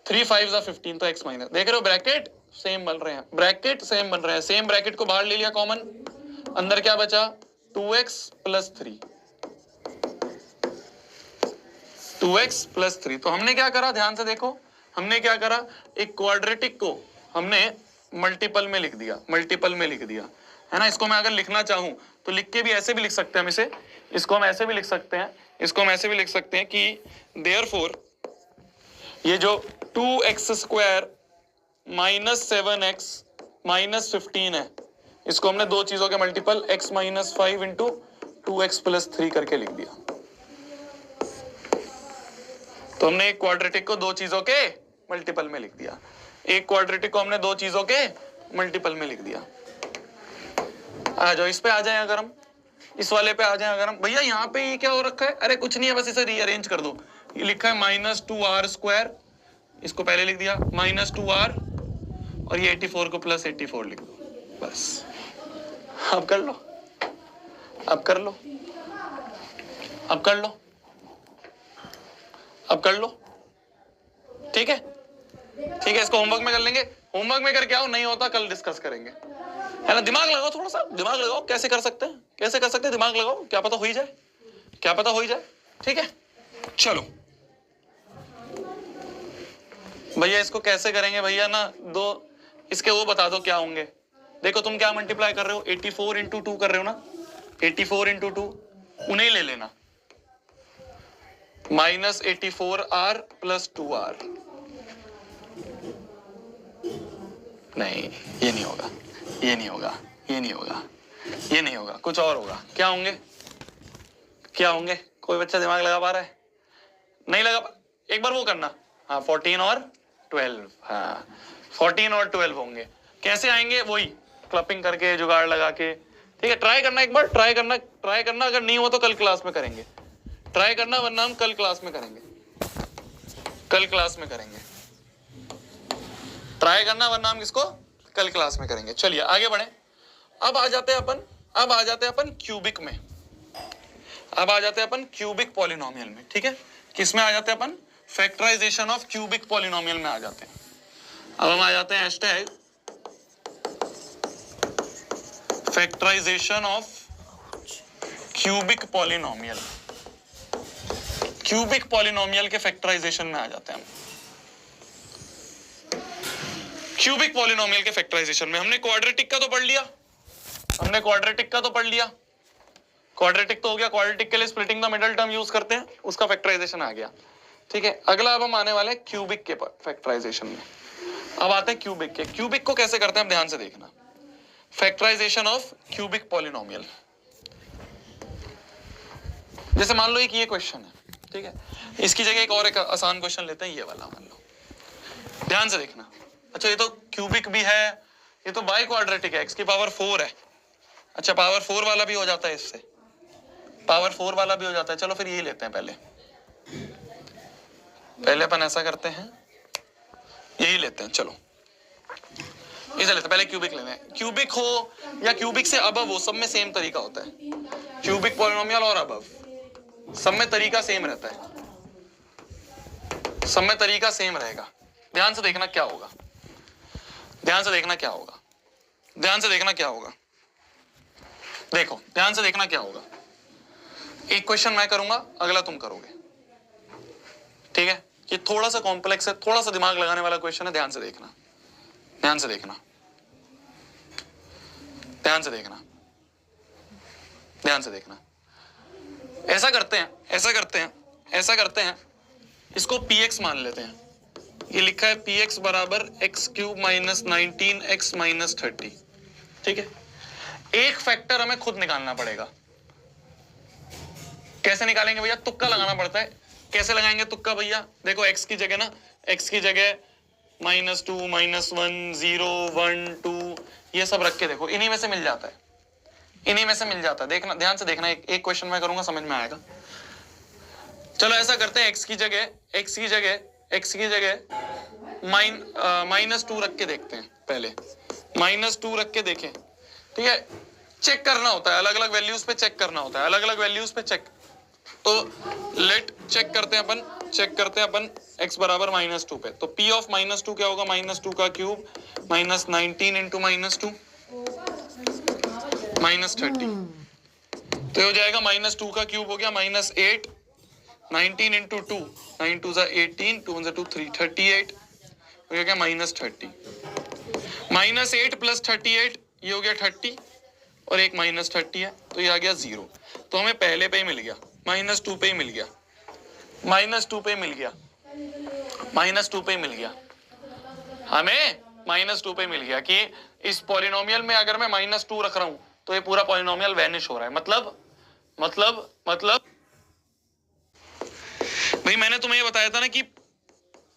3 5 15 तो x माइनस, देख रहे हो ब्रैकेट सेम बन रहे हैं, ब्रैकेट सेम बन रहे हैं। सेम ब्रैकेट को बाहर ले लिया कॉमन, अंदर क्या बचा? 2x + 3, 2x + 3। तो हमने क्या करा? ध्यान से देखो, हमने क्या करा? एक क्वाड्रेटिक को हमने मल्टीपल में लिख दिया, मल्टीपल में लिख दिया, है ना? इसको मैं अगर लिखना चाहूं तो लिख के भी ऐसे भी लिख सकते हैं हम इसे, इसको हम ऐसे भी लिख सकते हैं, इसको हम ऐसे भी लिख सकते हैं कि देयरफॉर ये जो 2x² -7x -15 है, इसको हमने दो चीजों के मल्टीपल x - 5 × 2x + 3 करके लिख दिया। तो हमने एक क्वाड्रेटिक को दो चीजों के मल्टीपल में लिख दिया, एक क्वाड्रेटिक को हमने दो चीजों के मल्टीपल में लिख दिया। आ जाओ इस पे आ जाए, अगर हम इस वाले पे आ जाए, अगर हम भैया यहाँ पे ये क्या हो रखा है? अरे कुछ नहीं है, बस इसे रीअरेंज कर दो। ये लिखा है -2r², इसको पहले लिख दिया -2r और ये 84 को +84 लिख दो। बस अब कर लो, अब कर लो, अब कर लो, अब कर लो। ठीक है, ठीक है, इसको होमवर्क में कर लेंगे। होमवर्क में करके आओ, नहीं होता कल डिस्कस करेंगे, है ना। दिमाग लगाओ, थोड़ा सा दिमाग लगाओ, कैसे कर सकते हैं, कैसे कर सकते हैं, दिमाग लगाओ, क्या पता हो ही जाए, क्या पता हो ही जाए। ठीक है, चलो भैया इसको कैसे करेंगे भैया ना, दो इसके वो बता दो क्या होंगे। देखो तुम क्या मल्टीप्लाई कर रहे हो, 84 इंटू 2 कर रहे हो ना, 84 इंटू 2 उन्हें ले लेना, -84r + 2r। नहीं ये नहीं होगा, ये नहीं होगा, ये नहीं होगा, ये नहीं होगा, कुछ और होगा। क्या होंगे, क्या होंगे, कोई बच्चा दिमाग लगा पा रहा है? नहीं लगा, एक बार वो करना। हाँ 14 और 12, हाँ 14 और 12 होंगे। कैसे आएंगे, वही क्लपिंग करके, जुगाड़ लगा के। ठीक है, ट्राई करना, एक बार ट्राई करना, ट्राई करना, अगर नहीं हो तो कल क्लास में करेंगे। ट्राई करना, वरना हम कल क्लास में करेंगे, कल क्लास में करेंगे। ट्राई करना, वरना हम इसको कल क्लास में करेंगे। चलिए आगे बढ़े। अब आ जाते हैं अपन, अब आ जाते हैं अपन क्यूबिक में, अब आ जाते हैं अपन क्यूबिक पॉलिनोमियल में। ठीक है, किसमें आ जाते हैं अपन, फैक्टराइजेशन ऑफ क्यूबिक पॉलिनोमियल में आ जाते हैं। अब हम आ जाते हैं hashtag factorisation of cubic polynomial, cubic polynomial के फैक्टराइजेशन में आ जाते हैं हम। क्यूबिक पॉलिनोमियल के फैक्टराइजेशन में हमने क्वाड्रेटिक का तो पढ़ लिया, हमने क्वाड्रेटिक का तो पढ़ लिया, क्वाड्रेटिक तो हो गया। क्वाड्रेटिक के लिए splitting the middle term use करते हैं, उसका फैक्टराइजेशन आ गया। ठीक है, अगला अब हम आने वाले हैं क्यूबिक के फैक्टराइजेशन में। अब आते हैं क्यूबिक के। क्यूबिक को कैसे करते हैं, ध्यान से देखना। फैक्टराइजेशन ऑफ क्यूबिक पॉलिनोमियल, जैसे मान लो एक ये क्वेश्चन है, ठीक है, इसकी जगह एक और एक आसान क्वेश्चन लेते हैं, ये वाला मान लो, ध्यान से देखना। अच्छा ये तो क्यूबिक भी है, ये तो बाई क्वाड्रेटिक है, x की पावर 4 है। अच्छा पावर 4 वाला भी हो जाता है, इससे पावर 4 वाला भी हो जाता है। चलो फिर ये लेते हैं, पहले पहले अपन ऐसा करते हैं, यही लेते हैं, चलो इसे लेते हैं, पहले क्यूबिक लेते हैं। क्यूबिक हो या क्यूबिक से अबव हो, सब में सेम तरीका होता है। क्यूबिक पॉलिनोमियल और अबव सब में तरीका सेम रहता है, सब में तरीका सेम रहेगा। ध्यान से देखना क्या होगा, ध्यान से देखना क्या होगा, ध्यान से देखना क्या होगा। देखो ध्यान से देखना क्या होगा, एक क्वेश्चन मैं करूंगा, अगला तुम करोगे। ठीक है, ये थोड़ा सा कॉम्प्लेक्स है, थोड़ा सा दिमाग लगाने वाला क्वेश्चन है, ध्यान से देखना, ध्यान से देखना, ध्यान से देखना, ध्यान से देखना। ऐसा करते हैं, ऐसा करते हैं, ऐसा करते हैं, इसको px मान लेते हैं। ये लिखा है px बराबर x³ - 19x - 30। ठीक है, एक फैक्टर हमें खुद निकालना पड़ेगा। कैसे निकालेंगे भैया, तुक्का लगाना पड़ता है। कैसे लगाएंगे तुक्का भैया, देखो x की जगह ना, x की जगह -2 -1 0 1 2 ये सब रख के देखो, इन्हीं में से मिल जाता है, इन्हीं में से मिल जाता है। देखना, ध्यान से देखना, एक क्वेश्चन मैं करूंगा, समझ में आएगा। चलो ऐसा करते हैं, x की जगह -2 रख के देखते हैं, पहले -2 रख के देखें। ठीक है, चेक करना होता है, अलग अलग वैल्यूज पे चेक करना होता है, अलग अलग वैल्यूज पे चेक। तो लेट चेक करते हैं अपन, चेक करते हैं अपन x बराबर -2 पे। तो p ऑफ -2 क्या होगा, -2 का क्यूब -19 इंटू -2 -30। तो हो जाएगा -2 का क्यूब हो गया -8, 19 इंटू 2, 9 2 18, 2 1 2 3, 38 हो गया -30। -8 + 38 ये हो गया 30, और एक -30 है, तो ये आ गया 0। तो हमें पहले पे ही मिल गया, -2 पे ही मिल गया, -2 पे ही मिल गया, -2 पे ही मिल गया, हमें -2 पे मिल गया कि इस पॉलिनोमियल में अगर मैं -2 रख रहा हूं तो ये पूरा पॉलिनोमियल वैनिश हो रहा है। मतलब भाई मैंने तुम्हें ये बताया था ना कि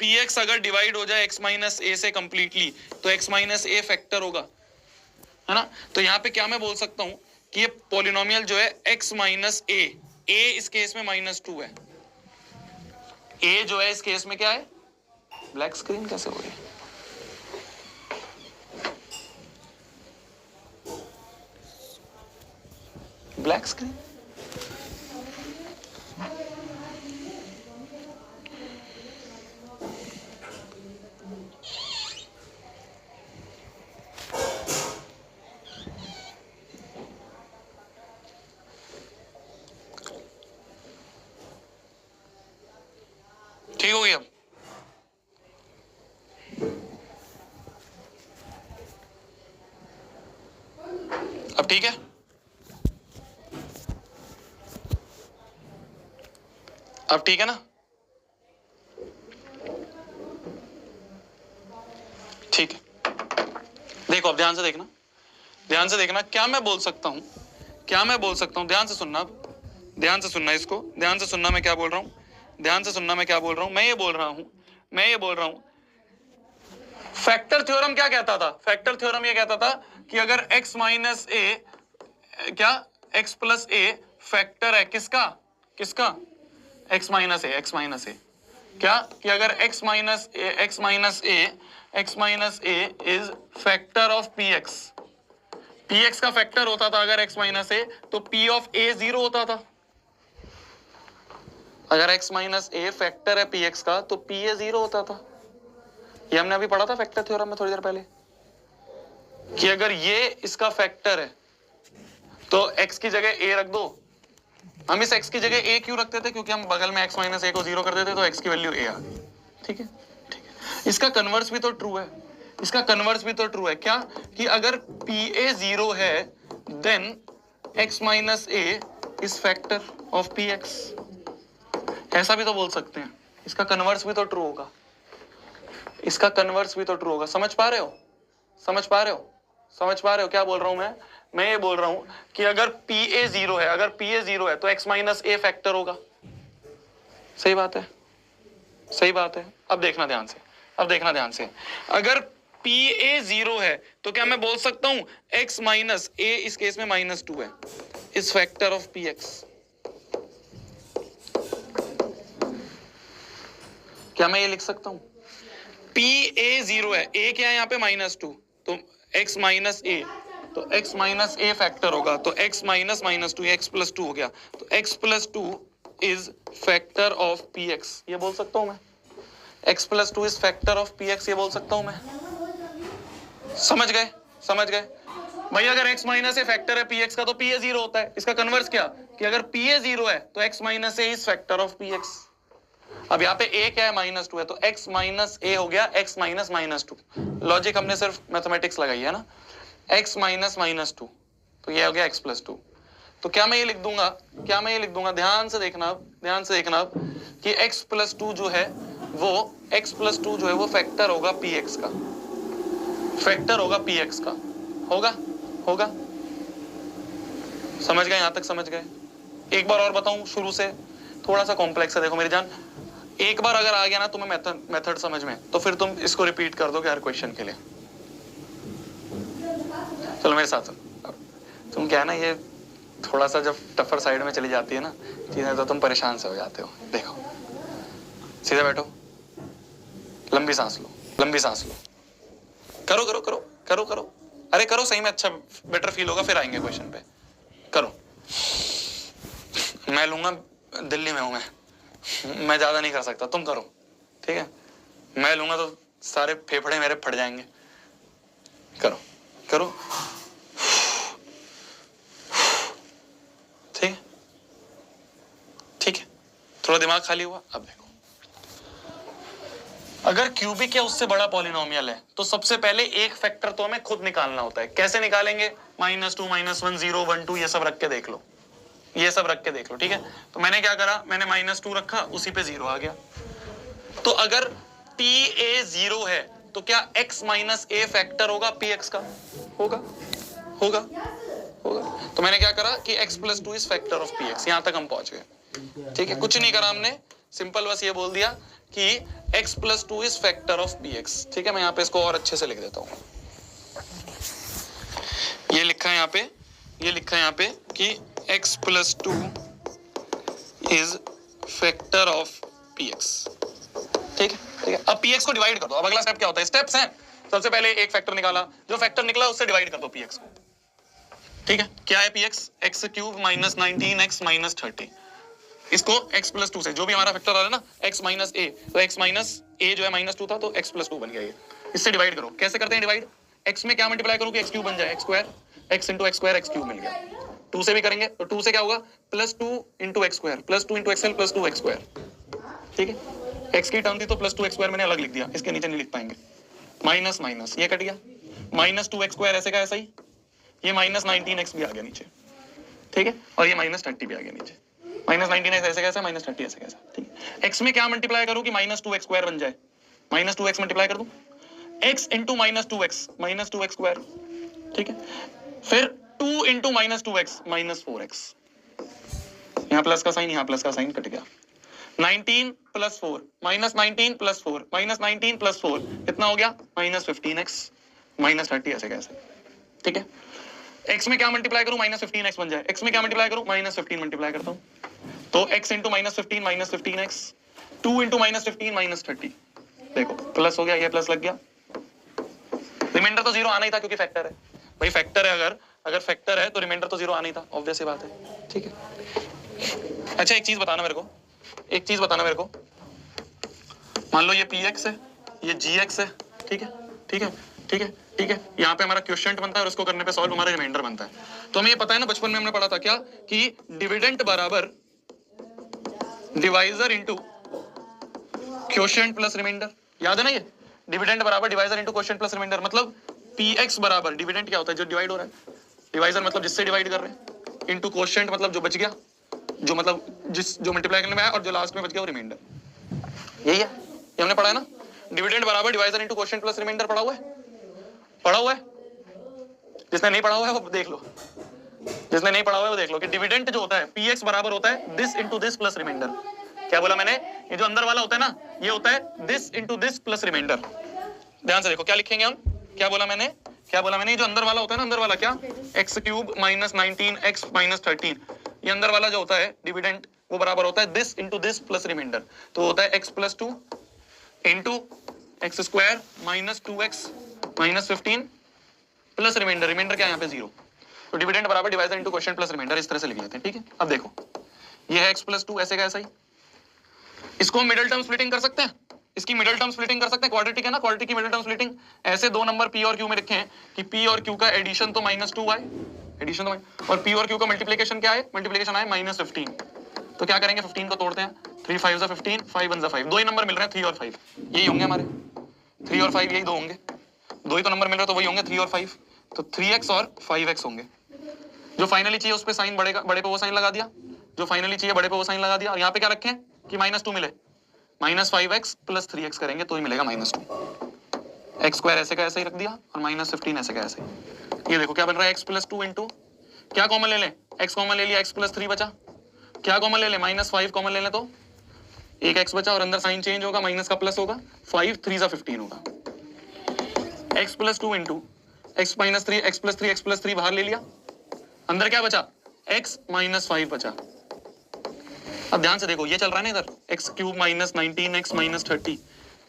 px अगर डिवाइड हो जाए x - a से कंप्लीटली तो x - a फैक्टर होगा, है ना। तो यहाँ पे क्या मैं बोल सकता हूँ कि ये पॉलिनोमियल जो है x - a, a इस केस में -2 है, a जो है इस केस में क्या है, ब्लैक स्क्रीन कैसे हो रही है, ब्लैक स्क्रीन। ठीक हो गया? अब ठीक है? अब ठीक है ना? ठीक है, देखो अब ध्यान से देखना, ध्यान से देखना क्या मैं बोल सकता हूं, क्या मैं बोल सकता हूं। ध्यान से सुनना, अब ध्यान से सुनना, इसको ध्यान से सुनना मैं क्या बोल रहा हूं, ध्यान से सुनना मैं क्या बोल रहा हूं। मैं ये बोल रहा हूं फैक्टर थ्योरम क्या कहता था? फैक्टर थ्योरम ये कहता था कि अगर x माइनस ए, क्या x प्लस ए फैक्टर है किसका, किसका? x माइनस ए, x माइनस ए, क्या कि अगर x minus a is factor of px, px का फैक्टर होता था अगर x माइनस ए, तो p ऑफ a 0 होता था। अगर x माइनस ए फैक्टर है px का तो p a 0 होता था। ये हमने अभी पढ़ा था फैक्टर थ्योरम में थोड़ी देर पहले, कि अगर ये इसका फैक्टर है तो x की जगह a रख दो। हम इस x की जगह a क्यों रखते थे? क्योंकि हम बगल में x माइनस ए को 0 कर देते तो x की वैल्यू a आ गई। ठीक है, ठीक है। इसका कन्वर्स भी तो ट्रू है, इसका कन्वर्स भी तो ट्रू है। क्या कि अगर pa 0 है then x minus a is factor of px, ऐसा भी तो बोल सकते हैं। इसका कन्वर्स भी तो ट्रू होगा, इसका कन्वर्स भी तो ट्रू होगा। समझ पा रहे हो, समझ पा रहे हो, समझ पा रहे हो क्या बोल रहा हूं मैं ये बोल रहा हूं कि अगर pa 0 है, अगर pa 0 है तो x माइनस ए फैक्टर होगा। सही बात है, सही बात है। अब देखना ध्यान से, अब देखना ध्यान से, अगर pa 0 है तो क्या मैं बोल सकता हूं x माइनस ए, इस केस में -2 है, इज फैक्टर ऑफ px? क्या मैं ये लिख सकता हूं? pa 0 है, a क्या है यहाँ पे -2, तो x माइनस ए, तो x माइनस ए फैक्टर होगा, तो x माइनस -2 x प्लस 2 हो गया, तो x plus 2 is factor of px। ये बोल सकता हूं मैं, x plus 2 is factor of px, ये बोल सकता हूं मैं। समझ गए, समझ गए भाई? अगर x माइनस ए फैक्टर है px का तो pa 0 होता है। इसका कन्वर्स क्या कि अगर pa 0 है तो x minus a is factor of px। अब यहाँ पे a क्या है -2 है, तो x माइनस ए हो गया x माइनस -2। लॉजिक हमने सिर्फ मैथमेटिक्स लगाई है ना, x माइनस -2, तो ये हो गया x प्लस 2। तो क्या मैं ये लिख दूंगा, क्या मैं ये लिख दूंगा, ध्यान से देखना, ध्यान से देखना कि x प्लस 2 जो है वो, x प्लस 2 जो है वो फैक्टर होगा px का, फैक्टर होगा px का, होगा, होगा। समझ गए? यहां तक समझ गए? एक बार और बताऊं शुरू से, थोड़ा सा कॉम्प्लेक्स है। देखो मेरी जान, एक बार अगर आ गया ना तुम्हें मेथड समझ में, तो फिर तुम इसको रिपीट कर दोगे हर क्वेश्चन के लिए। चलो मेरे साथ, तुम क्या है ना, ये थोड़ा सा जब टफर साइड में चली जाती है ना चीजें, तो तुम परेशान से हो जाते हो। देखो सीधे बैठो, लंबी सांस लो, लंबी सांस लो, करो करो करो करो करो, अरे करो, सही में अच्छा बेटर फील होगा, फिर आएंगे क्वेश्चन पे। करो, मैं लूंगा, दिल्ली में हूं मैं ज्यादा नहीं कर सकता, तुम करो, ठीक है? मैं लूंगा तो सारे फेफड़े मेरे फट जाएंगे। करो करो, ठीक है, ठीक है, थोड़ा दिमाग खाली हुआ। अब देखो, अगर क्यूबिक या उससे बड़ा पॉलिनोमियल है तो सबसे पहले एक फैक्टर तो हमें खुद निकालना होता है। कैसे निकालेंगे? -2, -1, 0, 1, 2 ये सब रख के देख लो, ये सब रख के देख लो, ठीक है? तो मैंने क्या करा, मैंने -2 रखा, उसी पे 0 आ गया। तो अगर pa 0 है तो क्या x माइनस ए फैक्टर होगा px का? होगा, होगा, होगा। तो मैंने क्या करा कि x plus 2 is factor of px, यहां तक हम पहुंच गए। ठीक है, कुछ नहीं करा हमने, सिंपल बस ये बोल दिया कि x plus 2 is factor of px। ठीक है, मैं यहाँ पे इसको और अच्छे से लिख देता हूँ। ये लिखा है यहाँ पे, ये लिखा है यहाँ पे कि x plus 2 is factor of px। ठीक है, ठीक है। अब px को डिवाइड कर दो। अब अगला स्टेप क्या होता है? स्टेप्स हैं। सबसे पहले एक फैक्टर निकाला, जो फैक्टर निकला उससे डिवाइड कर दो px को। ठीक है, क्या है P x? X cube minus 19x minus 30, इसको x प्लस 2 से जो भी हमारा फैक्टर आ रहा है ना x माइनस ए, तो x माइनस ए जो है माइनस 2 था तो x प्लस 2 बन गया। ये इससे डिवाइड करो। कैसे करते हैं डिवाइड? x में क्या मल्टीप्लाई करूं कि x क्यूब बन जाए, x square, x into x square, x cube मिल गया। 2 से भी करेंगे तो 2 से क्या होगा? Plus 2 into x square, plus 2 into XL plus 2 x square. ठीक है, x की टर्म थी तो प्लस 2 एक्स स्क्वायर मैंने अलग लिख दिया, इसके नीचे नहीं लिख पाएंगे। माइनस माइनस ये कट गया, माइनस 2 एक्स स्क्वायर ऐसे का ऐसा ही, ये माइनस 19x भी आ गया नीचे। ठीक है, और ये माइनस 30 भी आ गया नीचे। माइनस 19x ऐसे कैसा, माइनस 30 ऐसे कैसा। ठीक है, x में क्या मल्टीप्लाई करूं कि माइनस 2 एक्स स्क्वायर बन जाए, माइनस 2 एक्स मल्टीप्लाई कर दूं, x into minus 2 x, minus 2 x square. ठीक है, फिर 2 into minus 2 x, minus 4 x. यहाँ प्लस का साइन, यहाँ प्लस का साइन कट गया। 19 plus 4 minus 19 plus 4 minus 19 plus 4 कितना हो गया? माइनस 15x माइनस 30 ऐसे कैसे। ठीक है, x में क्या मल्टीप्लाई करूं? माइनस 15x बन जाए। x में क्या मल्टीप्लाई करूं? माइनस 15 मल्टीप्लाई करता हूं तो x into minus 15 minus 15x, 2 into minus 15 minus 30। देखो प्लस हो गया, ये प्लस लग गया। रिमाइंडर तो जीरो आना ही था क्योंकि फैक्टर है भाई, फैक्टर है। अगर फैक्टर है तो रिमाइंडर तो जीरो आना ही था, ऑब्वियस सी बात है। ठीक है, अच्छा एक चीज बताना मेरे को, एक चीज बताना मेरे को। मान लो ये px है, ये gx है। ठीक है, ठीक है, ठीक है, ठीक है, यहाँ पे हमारा क्वोशिएंट बनता है और उसको करने पे सॉल्व हमारा रिमाइंडर बनता है। तो हमें ये पता है ना, बचपन में हमने पढ़ा था क्या कि डिविडेंड बराबर divisor into quotient plus reminder. याद है ना ये? डिविडेंड बराबर divisor into quotient plus reminder, मतलब px बराबर डिविडेंड क्या होता है? जो डिवाइड हो रहा है, डिवाइजर मतलब जिससे डिवाइड कर रहे हैं, इंटू क्वोशिएंट मतलब जो बच गया, जो मतलब जो मल्टीप्लाई करने में आया और जो लास्ट में बच गया वो रिमाइंडर। यही है, ये हमने पढ़ा है ना। डिविडेंड बराबर divisor into quotient plus reminder पढ़ा हुआ है, पढ़ा हुआ है। जिसने नहीं पढ़ा हुआ है वो देख लो, जिसने नहीं पढ़ा हुआ है वो देख लो कि डिविडेंड जो होता है px बराबर होता है this into this plus remainder. क्या बोला मैंने? ये जो अंदर वाला होता है ना, ये होता है this into this plus remainder. ध्यान से देखो क्या लिखेंगे हम, क्या बोला मैंने, क्या बोला मैंने? ये जो अंदर वाला होता है ना, अंदर वाला क्या, x cube minus 19x minus 13, ये अंदर वाला जो होता है डिविडेंड वो बराबर होता है this into this plus remainder. तो होता है x plus 2 into x square minus 2x minus 15 plus remainder, remainder क्या है यहाँ पे? जीरो। तो डिविडेंड बराबर divisor into quotient plus remainder, इस तरह से लिख लेते हैं। ठीक है, अब देखो ये है x प्लस 2 ऐसे का ऐसा ही, इसको मिडिल टर्म स्प्लिटिंग कर सकते हैं, इसकी मिडिल टर्म स्प्लिटिंग कर सकते हैं। क्वाड्रेटिक है ना, क्वाड्रेटिक की मिडिल टर्म स्प्लिटिंग। ऐसे दो नंबर p और q में रखे हैं कि p और q का एडिशन तो -2 आए, एडिशन तो, और p और q का मल्टीप्लिकेशन क्या है? मल्टीप्लिकेशन आए -15। तो क्या करेंगे? 15 को तोड़ते हैं, 3 5 जा 15, 5 1 जा 5। दो ही नंबर मिल रहे हैं, 3 और 5, यही होंगे हमारे। 3 और 5 यही दो होंगे, दो ही तो नंबर मिल रहे हैं, तो वही होंगे 3 और 5। तो 3x और 5x होंगे। जो फाइनली चाहिए उस पे साइन बड़े पे वो साइन लगा दिया, जो फाइनली चाहिए बड़े पे वो साइन लगा दिया। और यहाँ पे क्या रखें कि -2 मिले, -5x प्लस 3x करेंगे तो ही मिलेगा -2। एक्स स्क्वायर ऐसे का ऐसे ही रख दिया और -15 ऐसे का ऐसे ही। ये देखो क्या बन रहा है, x प्लस 2 इंटू क्या कॉमन ले लें? x कॉमन ले लिया, x प्लस 3 बचा। क्या कॉमन ले लें? -5 कॉमन ले लें तो एक x बचा और अंदर साइन चेंज होगा, माइनस का प्लस होगा, 5 3 जा 15 होगा। x plus 2 into x minus 3, x plus 3, x plus 3 बाहर ले लिया, अंदर क्या बचा? x माइनस 5 बचा। अब ध्यान से देखो ये चल रहा है ना इधर, x cube minus 19x minus 30।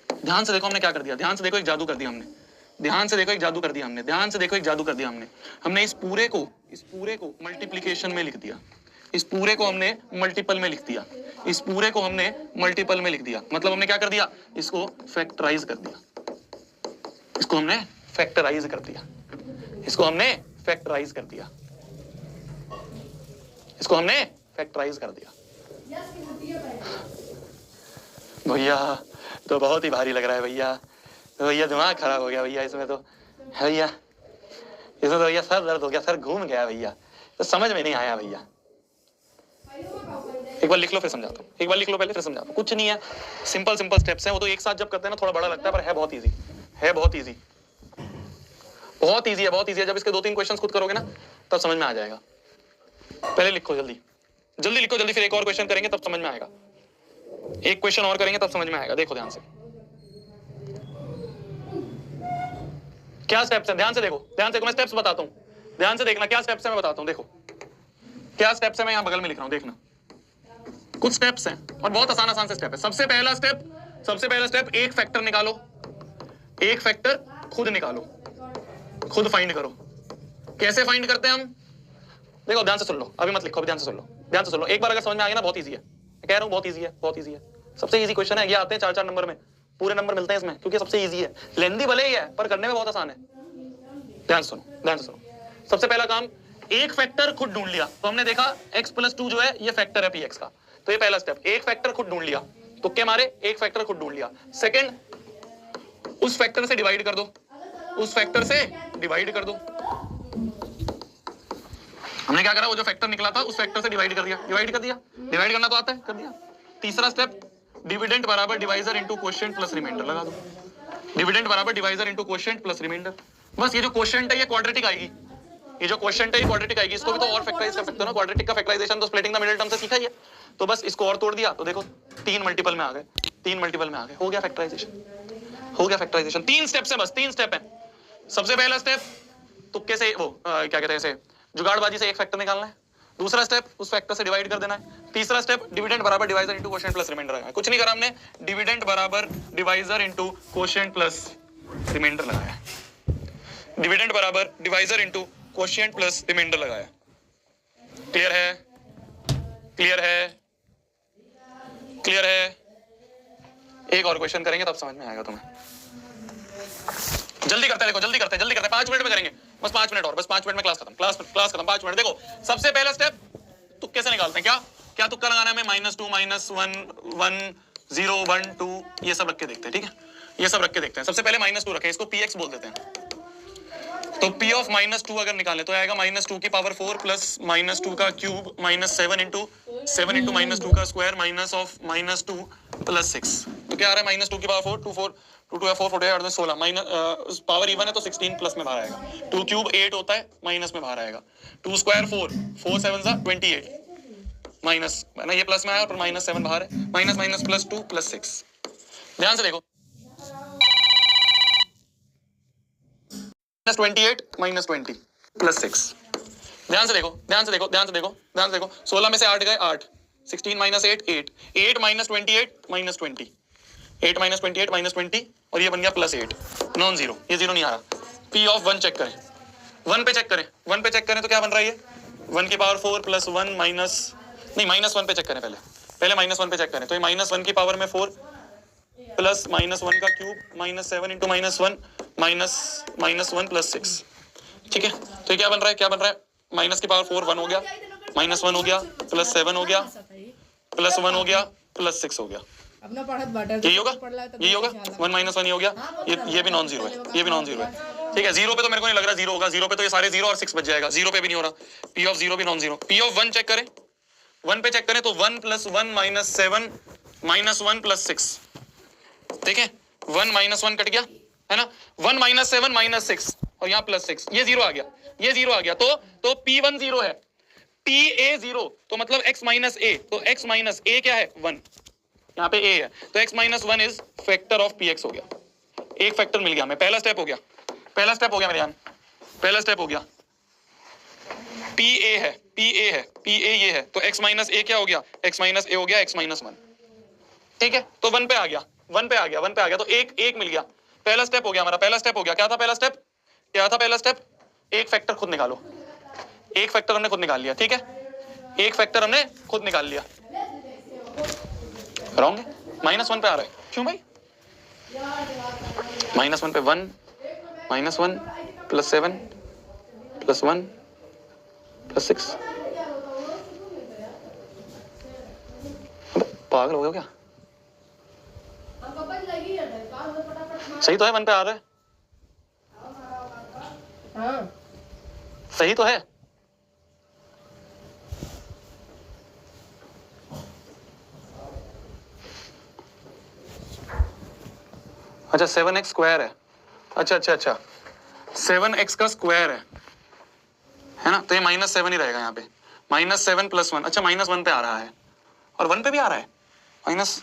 ध्यान से देखो हमने क्या कर दिया, ध्यान से देखो एक जादू कर दिया हमने, ध्यान से देखो एक जादू कर दिया हमने, ध्यान से देखो एक जादू कर दिया हमने। हमने इस पूरे को मल्टीप्लिकेशन में लिख दिया, इस पूरे को हमने मल्टीपल में लिख दिया, इस पूरे को हमने मल्टीपल में लिख दिया। मतलब हमने क्या कर दिया? इसको फैक्टराइज कर दिया, इसको हमने फैक्टराइज कर दिया, इसको हमने फैक्टराइज कर दिया, इसको हमने फैक्टराइज कर दिया। भैया तो बहुत ही भारी लग रहा है भैया, तो भैया दिमाग खराब हो गया भैया इसमें तो, भैया इसमें तो भैया सर दर्द हो गया, सर घूम गया भैया, तो समझ में नहीं आया भैया। एक बार लिख लो फिर समझाता हूँ, एक बार लिख लो पहले फिर समझाता हूँ। कुछ नहीं है, सिंपल सिंपल स्टेप्स हैं, वो तो एक साथ जब करते हैं ना थोड़ा बड़ा लगता है, पर है बहुत ईजी, है बहुत ईजी, बहुत ईजी है, बहुत ईजी है। जब इसके 2-3 क्वेश्चन खुद करोगे ना तब समझ में आ जाएगा। पहले लिखो, जल्दी जल्दी लिखो, जल्दी, फिर एक और क्वेश्चन करेंगे तब समझ में आएगा, एक क्वेश्चन और करेंगे तब समझ में आएगा। देखो ध्यान से क्या स्टेप्स हैं, ध्यान से देखो, ध्यान से देखो, मैं स्टेप्स बताता हूँ, ध्यान से देखना क्या स्टेप्स है मैं बताता हूँ। देखो क्या स्टेप्स है, मैं यहाँ बगल में लिख रहा हूँ, देखना कुछ स्टेप्स हैं और बहुत आसान आसान से स्टेप है। सबसे पहला स्टेप एक फैक्टर निकालो, एक फैक्टर खुद निकालो, खुद फाइंड करो। कैसे फाइंड करते हैं हम? देखो ध्यान से सुन लो, अभी मत लिखो, अभी ध्यान से सुन लो, ध्यान से सुन लो। एक बार अगर समझ में आ गया ना, बहुत इजी है, कह रहा हूँ बहुत इजी है, बहुत इजी है, सबसे इजी क्वेश्चन है ये। आते हैं 4-4 नंबर में, पूरे नंबर मिलते हैं इसमें, क्योंकि सबसे इजी है। लेंदी भले ही है पर करने में बहुत आसान है। ध्यान से सुनो, ध्यान से सुनो। सबसे पहला काम, एक फैक्टर खुद ढूंढ लिया। तो हमने देखा x+2 जो है ये फैक्टर है px का, तो ये पहला स्टेप, एक फैक्टर खुद ढूंढ लिया, तुक्के मारे, एक फैक्टर खुद ढूंढ लिया। सेकंड, उस फैक्टर से डिवाइड कर दो, उस फैक्टर से डिवाइड कर दो। हमने क्या करा, वो जो फैक्टर निकला था उस फैक्टर से डिवाइड कर दिया, डिवाइड कर दिया, डिवाइड करना तो आता है, कर दिया। तीसरा स्टेप, डिविडेंड बराबर divisor into quotient plus remainder लगा दो, डिविडेंड बराबर divisor into quotient plus remainder. बस ये जो क्वोशिएंट है ये क्वाड्रेटिक आएगी, ये जो क्वोशिएंट है ये क्वाड्रेटिक आएगी। इसको भी तो और फैक्टराइज कर सकते हो ना, क्वाड्रेटिक का फैक्टराइजेशन तो स्प्लिटिंग द मिडिल टर्म से सीखा ही है। तो बस इसको और तोड़ दिया, तो देखो 3 मल्टीपल में आ गए, 3 मल्टीपल में आ गए, हो गया फैक्टराइजेशन, हो गया फैक्टराइजेशन। 3 स्टेप्स है, बस 3 स्टेप है। सबसे पहला स्टेप, तुक्के से वो क्या कहते हैं इसे, जुगाड़बाजी से एक फैक्टर निकालना है। दूसरा स्टेप, उस फैक्टर से डिवाइड कर देना है। तीसरा स्टेप, डिविडेंड बराबर divisor into quotient plus remainder लगाया। कुछ नहीं करा हमने, डिविडेंड बराबर divisor into quotient plus remainder लगाया, डिविडेंड बराबर divisor into quotient plus remainder लगाया। क्लियर है, क्लियर है, क्लियर है। एक और क्वेश्चन करेंगे तब समझ में आएगा तुम्हें। जल्दी करते हैं, देखो जल्दी करते हैं, जल्दी करते हैं, 5 मिनट में करेंगे, बस 5 मिनट और, बस 5 मिनट में क्लास खत्म, क्लास खत्म, 5 मिनट। देखो सबसे पहला स्टेप, तुक्के से निकालते हैं। क्या तुक्का लगाना है हमें, -2, -1, 1, 0, 1, 2, ये सब रख के देखते हैं, ठीक है, ये सब रख के देखते हैं। सबसे पहले -2 रखें, इसको px बोल देते हैं। तो p ऑफ -2 अगर निकालें तो आएगा -2 की पावर 4 प्लस -2 का क्यूब -7 इंटू -2 का स्क्वायर माइनस ऑफ -2 प्लस 6। तो क्या आ रहा है, -2 की पावर 4, 2 4 2 2 4 4 8 16 माइनस पावर इवन है तो 16 प्लस में बाहर आएगा। 2 क्यूब 8 होता है, माइनस में बाहर आएगा। 2 स्क्वायर 4 4 7 28 माइनस ना, ये प्लस में आया और -7 बाहर है, माइनस माइनस प्लस 2 प्लस 6। ध्यान से देखो, -28 -20 प्लस 6। ध्यान से देखो, ध्यान से देखो, ध्यान से देखो, ध्यान से देखो। 16 में से 8 गए 8, 16 minus 8 8, 8 minus 28 minus 20, 8 minus 28 minus 20, और ये बन गया प्लस 8, नॉन जीरो, ये जीरो नहीं आ रहा। P ऑफ 1 चेक करें, 1 पे चेक करें, 1 पे चेक करें तो क्या बन रहा है ये, 1 की पावर 4 प्लस 1 माइनस, नहीं -1 पे चेक करें, पहले -1 पे चेक करें। तो ये -1 की पावर में 4 प्लस -1 का क्यूब -7 इंटू -1 -1 प्लस 6, ठीक है। तो ये क्या बन रहा है, क्या बन रहा है, माइनस की पावर 4 1 हो गया, -1 हो गया, प्लस 7 हो गया, प्लस 1 हो गया, प्लस 6 हो गया। यही होगा, यही होगा, 1 - 1 ये हो गया, ये भी नॉन जीरो है, ये भी नॉन जीरो है, ठीक है। जीरो पे तो मेरे को नहीं लग रहा जीरो होगा, जीरो पे तो ये सारे जीरो और 6 बच जाएगा, जीरो पे भी नहीं हो रहा। P ऑफ 0 भी non zero. P of 1 check करें, 1 पे चेक करें तो 1 + 1 - 7 -1 प्लस 6, ठीक है। 1 - 1 कट गया है ना, 1 - 7 - 6 और यहाँ प्लस 6, ये जीरो आ गया, ये जीरो आ गया। तो P1 जीरो है, PA 0, तो मतलब x माइनस a, तो x माइनस a क्या है 1, यहाँ पे a है, तो x minus 1 is factor of px हो गया। एक फैक्टर मिल गया हमें, पहला स्टेप हो गया, पहला स्टेप हो गया मेरे ध्यान, पहला स्टेप हो गया। PA है, PA है, PA ये है, तो x माइनस a क्या हो गया, x माइनस a हो गया x माइनस 1, ठीक है। तो 1 पे आ गया, 1 पे आ गया, 1 पे आ गया, तो एक मिल गया। पहला स्टेप हो गया हमारा, पहला स्टेप हो गया। क्या था पहला स्टेप, क्या था पहला स्टेप, एक फैक्टर खुद निकालो, एक फैक्टर हमने खुद निकाल लिया, ठीक है, एक फैक्टर हमने खुद निकाल लिया। रॉन्ग है, -1 पे आ रहा है, क्यों भाई, -1 पे 1 -1 प्लस 7 प्लस 1 प्लस 6, पागल हो गया क्या, सही तो है, 1 पे आ रहा है, हाँ सही तो है। अच्छा 7x स्क्वायर है, अच्छा 7x का स्क्वायर है ना, तो ये -7 ही रहेगा यहाँ पे, -7 + 1, अच्छा -1 पे आ रहा है और 1 पे भी आ रहा है माइनस,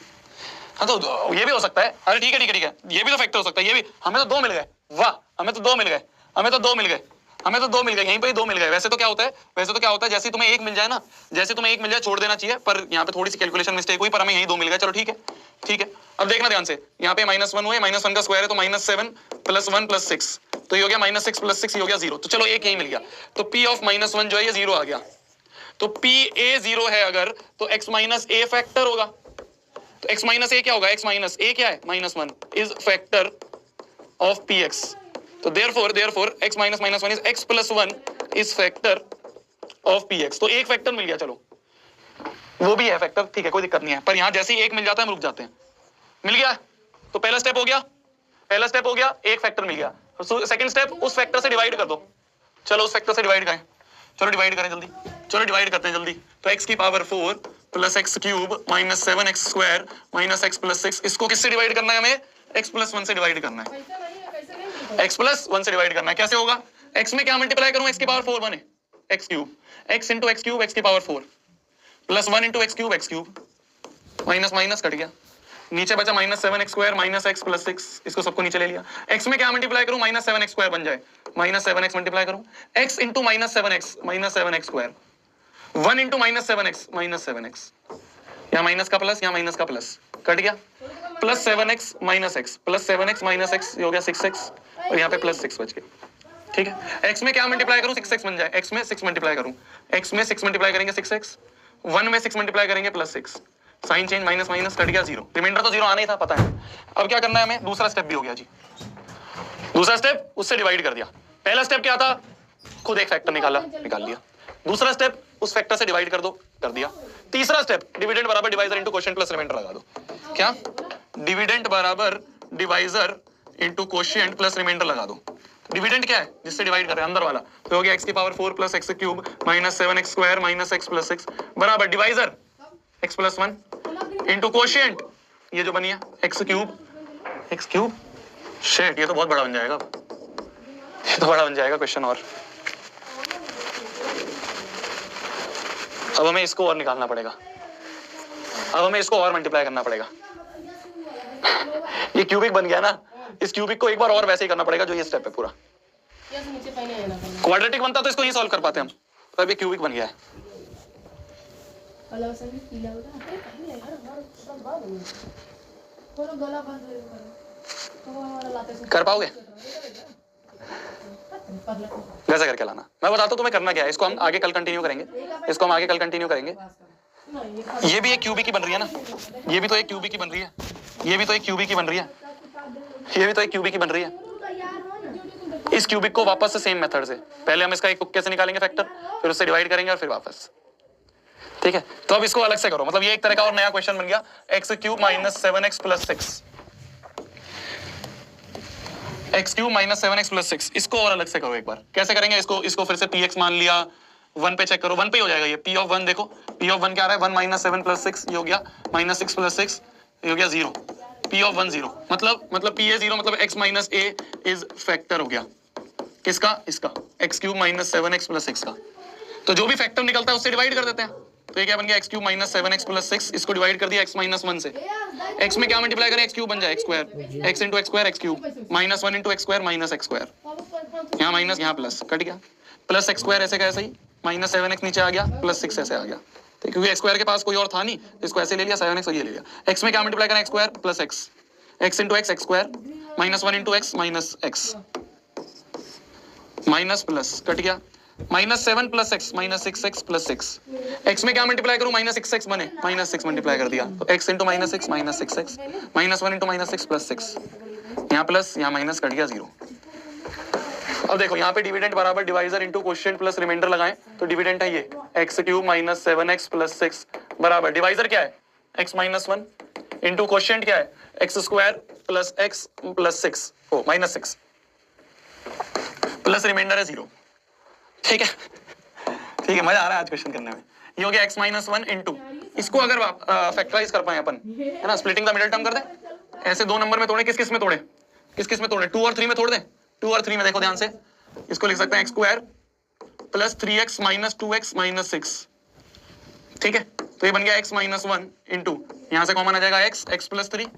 हाँ तो ये भी हो सकता है, अरे ठीक है ठीक है ठीक है, ये भी तो फैक्टर हो सकता है, ये भी, हमें तो 2 मिल गए, वाह, हमें तो 2 मिल गए, हमें तो 2 मिल गए, हमें तो 2 मिल गए, यहीं पे ही 2 मिल गए। वैसे तो क्या होता है, वैसे तो क्या होता है, जैसे तुम्हें एक मिल जाए ना, जैसे तुम्हें एक मिल जाए छोड़ देना चाहिए, पर यहाँ पे थोड़ी सी कैलकुलेशन मिस्टेक हुई, पर हमें यहीं 2 मिल गए, चलो ठीक है, ठीक है। अब देखना ध्यान से, यहाँ पे -1 हुए, -1 का स्क्वायर है तो -7 प्लस 1 प्लस 6, तो ये हो गया -6 प्लस 6, ये हो गया 0। तो चलो एक यही मिल गया, तो P ऑफ -1 जो है ये 0 आ गया। तो P A 0 है अगर, तो x माइनस ए फैक्टर होगा। तो x माइनस ए क्या होगा, x माइनस ए क्या है, -1 इज फैक्टर ऑफ Px। तो therefore x minus -1 is x plus 1 is factor of Px। तो एक फैक्टर मिल गया, चलो वो भी है फैक्टर, ठीक है कोई दिक्कत नहीं है, पर यहां जैसे ही एक मिल जाता है हम रुक जाते हैं। मिल गया, तो पहला स्टेप हो गया, एक फैक्टर मिल गया। सेकंड स्टेप, उस फैक्टर से डिवाइड कर दो। चलो उस फैक्टर से डिवाइड करें, चलो डिवाइड करें जल्दी, चलो डिवाइड करते हैं जल्दी। तो x की power 4 plus x cube minus 7x square minus x plus 6, इसको किससे डिवाइड करना है हमें, x प्लस 1 से डिवाइड करना है, x प्लस 1 से डिवाइड करना है। कैसे होगा, x में क्या मल्टीप्लाई करूं, x की पावर 4 बने x cube, x into x cube, x की power 4 plus 1 into x cube, minus minus cut गया, नीचे बचा -7x square minus x plus 6, इसको सबको नीचे ले लिया। x में क्या मल्टीप्लाई करूं, -7x स्क्वायर बन जाए, -7x मल्टीप्लाई करूं, x into -7x square, 1 into -7x, यहाँ माइनस का प्लस, यहाँ माइनस का प्लस कट गया, plus 7x minus x, plus 7x minus x ये हो गया 6x, और यहाँ पे प्लस 6 बच गया। ठीक है, x में क्या मल्टीप्लाई करूं, 6x बन जाए, x में 6 मल्टीप्लाई करूं, x में 6 मल्टीप्लाई करेंगे 6x, 1 में 6 मल्टीप्लाई करेंगे plus 6, sign change minus minus cut गया 0, रिमाइंडर तो 0 आना ही था, पता है। अब क्या करना है हमें, दूसरा स्टेप भी हो गया जी, दूसरा स्टेप उससे डिवाइड कर दिया। पहला स्टेप क्या था, खुद एक फैक्टर निकाल लिया। दूसरा स्टेप उस फैक्टर से डिवाइड कर दो, कर दिया। तीसरा स्टेप डिविडेंड बराबर divisor into quotient plus remainder लगा दो। क्या, डिविडेंड बराबर divisor into quotient plus remainder लगा दो। डिविडेंड क्या है, जिससे डिवाइड कर रहे हैं अंदर वाला, तो हो गया x की power 4 plus x cube minus 7x square minus x plus 6 बराबर divisor x plus 1 into quotient, ये जो बनी है x क्यूब, शेट ये तो बहुत बड़ा बन जाएगा, ये तो बड़ा बन जाएगा क्वेश्चन। और अब हमें इसको और निकालना पड़ेगा, अब हमें इसको और मल्टीप्लाई करना पड़ेगा। ये क्यूबिक बन गया ना, इस क्यूबिक को एक बार और वैसे ही करना पड़ेगा जो ये स्टेप है पूरा। क्वाड्रेटिक बनता तो इसको ही सॉल्व कर पाते हम, तो अब ये क्यूबिक बन गया है। कर पाओगे, वैसा करके लाना, मैं बताता हूँ तुम्हें करना क्या है। इसको हम आगे कल कंटिन्यू करेंगे, ये भी एक क्यूबिक ही बन रही है ना, ये भी तो एक क्यूबिक ही बन रही है, ये भी तो एक क्यूबिक ही बन रही है, ये भी तो एक क्यूबिक ही बन रही है। इस क्यूबिक को वापस से सेम मेथड से, पहले हम इसका एक तुक्के से निकालेंगे फैक्टर, फिर उससे डिवाइड करेंगे और फिर वापस। ठीक है, तो अब इसको अलग से करो, मतलब ये एक तरह का और नया क्वेश्चन बन गया, x cube minus 7x plus 6, x cube minus 7x plus 6, इसको और अलग से करो एक बार। कैसे करेंगे इसको फिर से px मान लिया, 1 पे चेक करो, 1 पे हो जाएगा ये। p ऑफ 1 देखो, p ऑफ 1 क्या आ रहा है, 1 माइनस 7 प्लस 6, ये हो गया माइनस 6 प्लस 6, ये हो गया 0। p ऑफ 1 0, मतलब p a 0 मतलब x minus a is factor हो गया किसका, इसका x cube minus 7x plus 6 का। तो जो भी फैक्टर निकलता है उससे डिवाइड कर देते हैं, तो ये क्या बन गया, x cube minus 7x plus 6, इसको डिवाइड कर दिया x माइनस 1 से, x में क्या मल्टीप्लाई करें, एक्स क्यूब बन जाए x square, x into x square x cube minus 1 into x square minus x square, यहाँ माइनस यहाँ प्लस कट गया, प्लस एक्स स्क्वायर ऐसे का ऐसे ही, माइनस 7x नीचे आ गया, प्लस 6 ऐसे आ गया, तो क्योंकि एक्स स्क्वायर के पास कोई और था नहीं, इसको ऐसे ले लिया 7x और ये ले लिया। x में क्या मल्टीप्लाई करें, x square plus x, x into x x square minus 1 into x minus x, minus plus cut गया, minus 7 plus x minus 6x plus 6, x में क्या मल्टीप्लाई करूं, माइनस 6x बने, माइनस 6 मल्टीप्लाई कर दिया, तो x into minus 6 minus 6x minus 1 into minus 6 plus 6, यहाँ प्लस यहाँ माइनस कट गया 0। अब देखो यहाँ पे डिविडेंड बराबर divisor into quotient plus remainder लगाएं, तो डिविडेंड है ये x cube minus 7x plus 6 बराबर डिवाइजर क्या है x माइनस 1 इंटू क्वोशिएंट क्या है x square plus x plus 6 ओ माइनस 6 प्लस रिमाइंडर है 0। ठीक है, ठीक है, मजा आ रहा है आज क्वेश्चन करने में। ये हो गया x माइनस 1 इंटू, इसको अगर फैक्टराइज कर पाए अपन, है ना, स्प्लिटिंग द मिडिल टर्म कर दे, ऐसे दो नंबर में तोड़े, किस किस में तोड़े, 2 और 3 में तोड़ दे, 2 और 3 में देखो ध्यान से, इसको लिख सकते हैं x square plus 3x minus 2x minus 6। ठीक है, तो ये बन गया x माइनस 1 इंटू, यहाँ से कॉमन आ जाएगा x प्लस 3,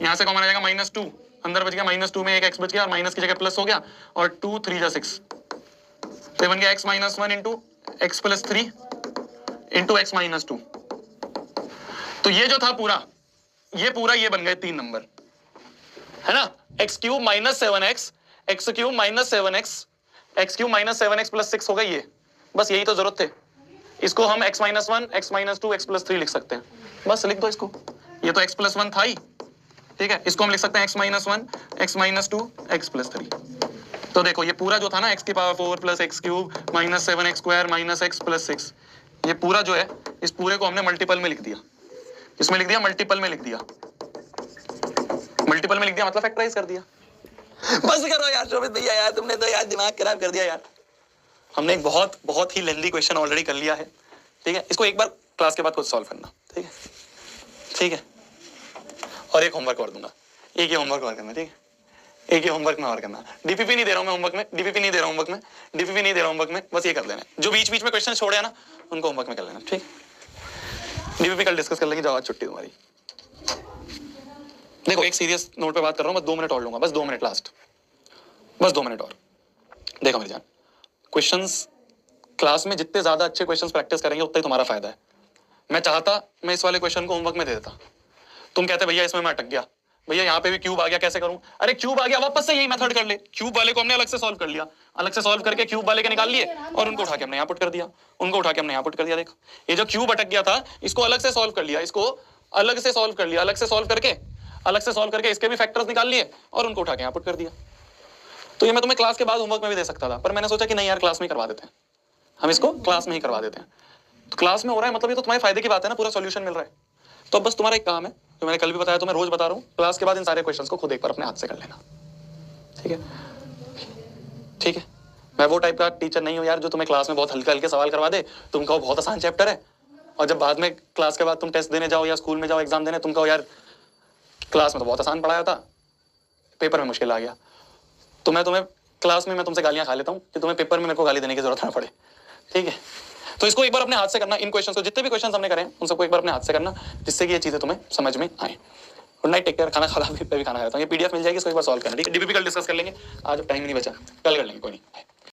यहाँ से कॉमन आ जाएगा माइनस 2, अंदर बच गया माइनस 2 में एक x बच गया और माइनस की जगह प्लस हो गया, और 2 3 जा 6, तो ये बन गया x minus 1 into x plus 3 into x minus 2। तो ये जो था पूरा ये बन गए 3 नंबर, है ना, x cube minus 7x, x cube minus 7x, x cube minus 7x plus 6 होगा ये, बस यही तो जरूरत थे। इसको हम x minus 1, x minus 2, x plus 3 लिख सकते हैं, बस लिख दो इसको, ये तो x प्लस 1 था ही, ठीक है, इसको हम लिख सकते हैं x minus 1, x minus 2, x plus 3। तो देखो ये पूरा जो था ना x की power 4 plus x cube minus 7x square minus x plus 6, ये पूरा जो है इस पूरे को हमने मल्टीपल में लिख दिया, इसमें लिख दिया मल्टीपल में लिख दिया, मल्टीपल में लिख दिया मतलब फैक्टराइज कर दिया। बस करो यार शोभित भैया, यार तुमने तो यार दिमाग खराब कर दिया यार। हमने एक बहुत बहुत ही लेंथी क्वेश्चन ऑलरेडी कर लिया है, ठीक है, इसको एक बार क्लास के बाद खुद सॉल्व करना, ठीक है, ठीक है। और एक होमवर्क और दूंगा, एक ही होमवर्क और करना, ठीक है, एक ही होमवर्क में और करना। डीपीपी नहीं दे रहा हूं मैं होमवर्क में, डीपीपी नहीं दे रहा हूं होमवर्क में, डीपीपी नहीं दे रहा हूं होमवर्क में, बस ये कर लेना, जो बीच बीच में क्वेश्चन छोड़े हैं ना उनको होमवर्क में कर लेना, ठीक। डीपीपी कल डिस्कस कर लेंगे, जाओ आज छुट्टी तुम्हारी। देखो एक सीरियस नोट पे बात कर रहा हूं, बस 2 मिनट और लूंगा, बस 2 मिनट लास्ट, बस 2 मिनट और। देखो मेरी जान, क्वेश्चंस क्लास में जितने ज्यादा अच्छे क्वेश्चंस प्रैक्टिस करेंगे उतना ही तुम्हारा फायदा है। मैं चाहता मैं इस वाले क्वेश्चन को होमवर्क में दे देता, तुम कहते भैया इसमें मैं अटक गया, भैया यहाँ पे भी क्यूब आ गया कैसे करूं, अरे क्यूब आ गया वापस से यही मेथड कर ले, क्यूब वाले को हमने अलग से सॉल्व कर लिया, अलग से सॉल्व करके क्यूब वाले के निकाल लिए और उनको उठा के हमने यहाँ पुट कर दिया, उनको उठा के हमने यहाँ पुट कर दिया। देखो ये जो क्यूब अटक गया था इसको अलग से सॉल्व कर लिया, इसको अलग से सॉल्व कर लिया, अलग से सॉल्व करके इसके भी फैक्टर्स निकाल लिए और उनको उठा के यहाँ पुट कर दिया। तो ये मैं तुम्हें क्लास के बाद होमवर्क में भी दे सकता था, पर मैंने सोचा कि नहीं यार क्लास में करवा देते हैं, हम इसको क्लास में ही करवा देते हैं। तो क्लास में हो रहा है मतलब ये तो तुम्हारे फायदे की बात है ना, पूरा सॉल्यूशन मिल रहा है। तो अब बस तुम्हारा एक काम है, जो मैंने कल भी बताया, तो मैं रोज बता रहा हूँ, क्लास के बाद इन सारे क्वेश्चंस को खुद एक बार अपने हाथ से कर लेना, ठीक है, ठीक है। मैं वो टाइप का टीचर नहीं हूँ यार जो तुम्हें क्लास में बहुत हल्के हल्के सवाल करवा दे, तुम कहो बहुत आसान चैप्टर है, और जब बाद में क्लास के बाद तुम टेस्ट देने जाओ या स्कूल में जाओ एग्जाम देने, तुम कहो यार क्लास में तो बहुत आसान पढ़ाया था, पेपर में मुश्किल आ गया। तो मैं तुम्हें क्लास में मैं तुमसे गालियां खा लेता हूँ कि तुम्हें पेपर में मेरे को गाली देने की जरूरत ना पड़े, ठीक है। तो इसको एक बार अपने हाथ से करना, इन क्वेश्चंस को, जितने भी क्वेश्चंस हमने करे हैं उन सबको एक बार अपने हाथ से करना, जिससे कि ये चीजें तुम्हें समझ में आए। गुड नाइट, टेक केयर, खाना खा भी खाना खाता हूँ, ये पीडीएफ मिल जाएगी, इसको एक बार सॉल्व करना, ठीक है। डीपीपी कल डिस्कस कर लेंगे, आज टाइम नहीं बचा, कल कर लेंगे, कोई नहीं।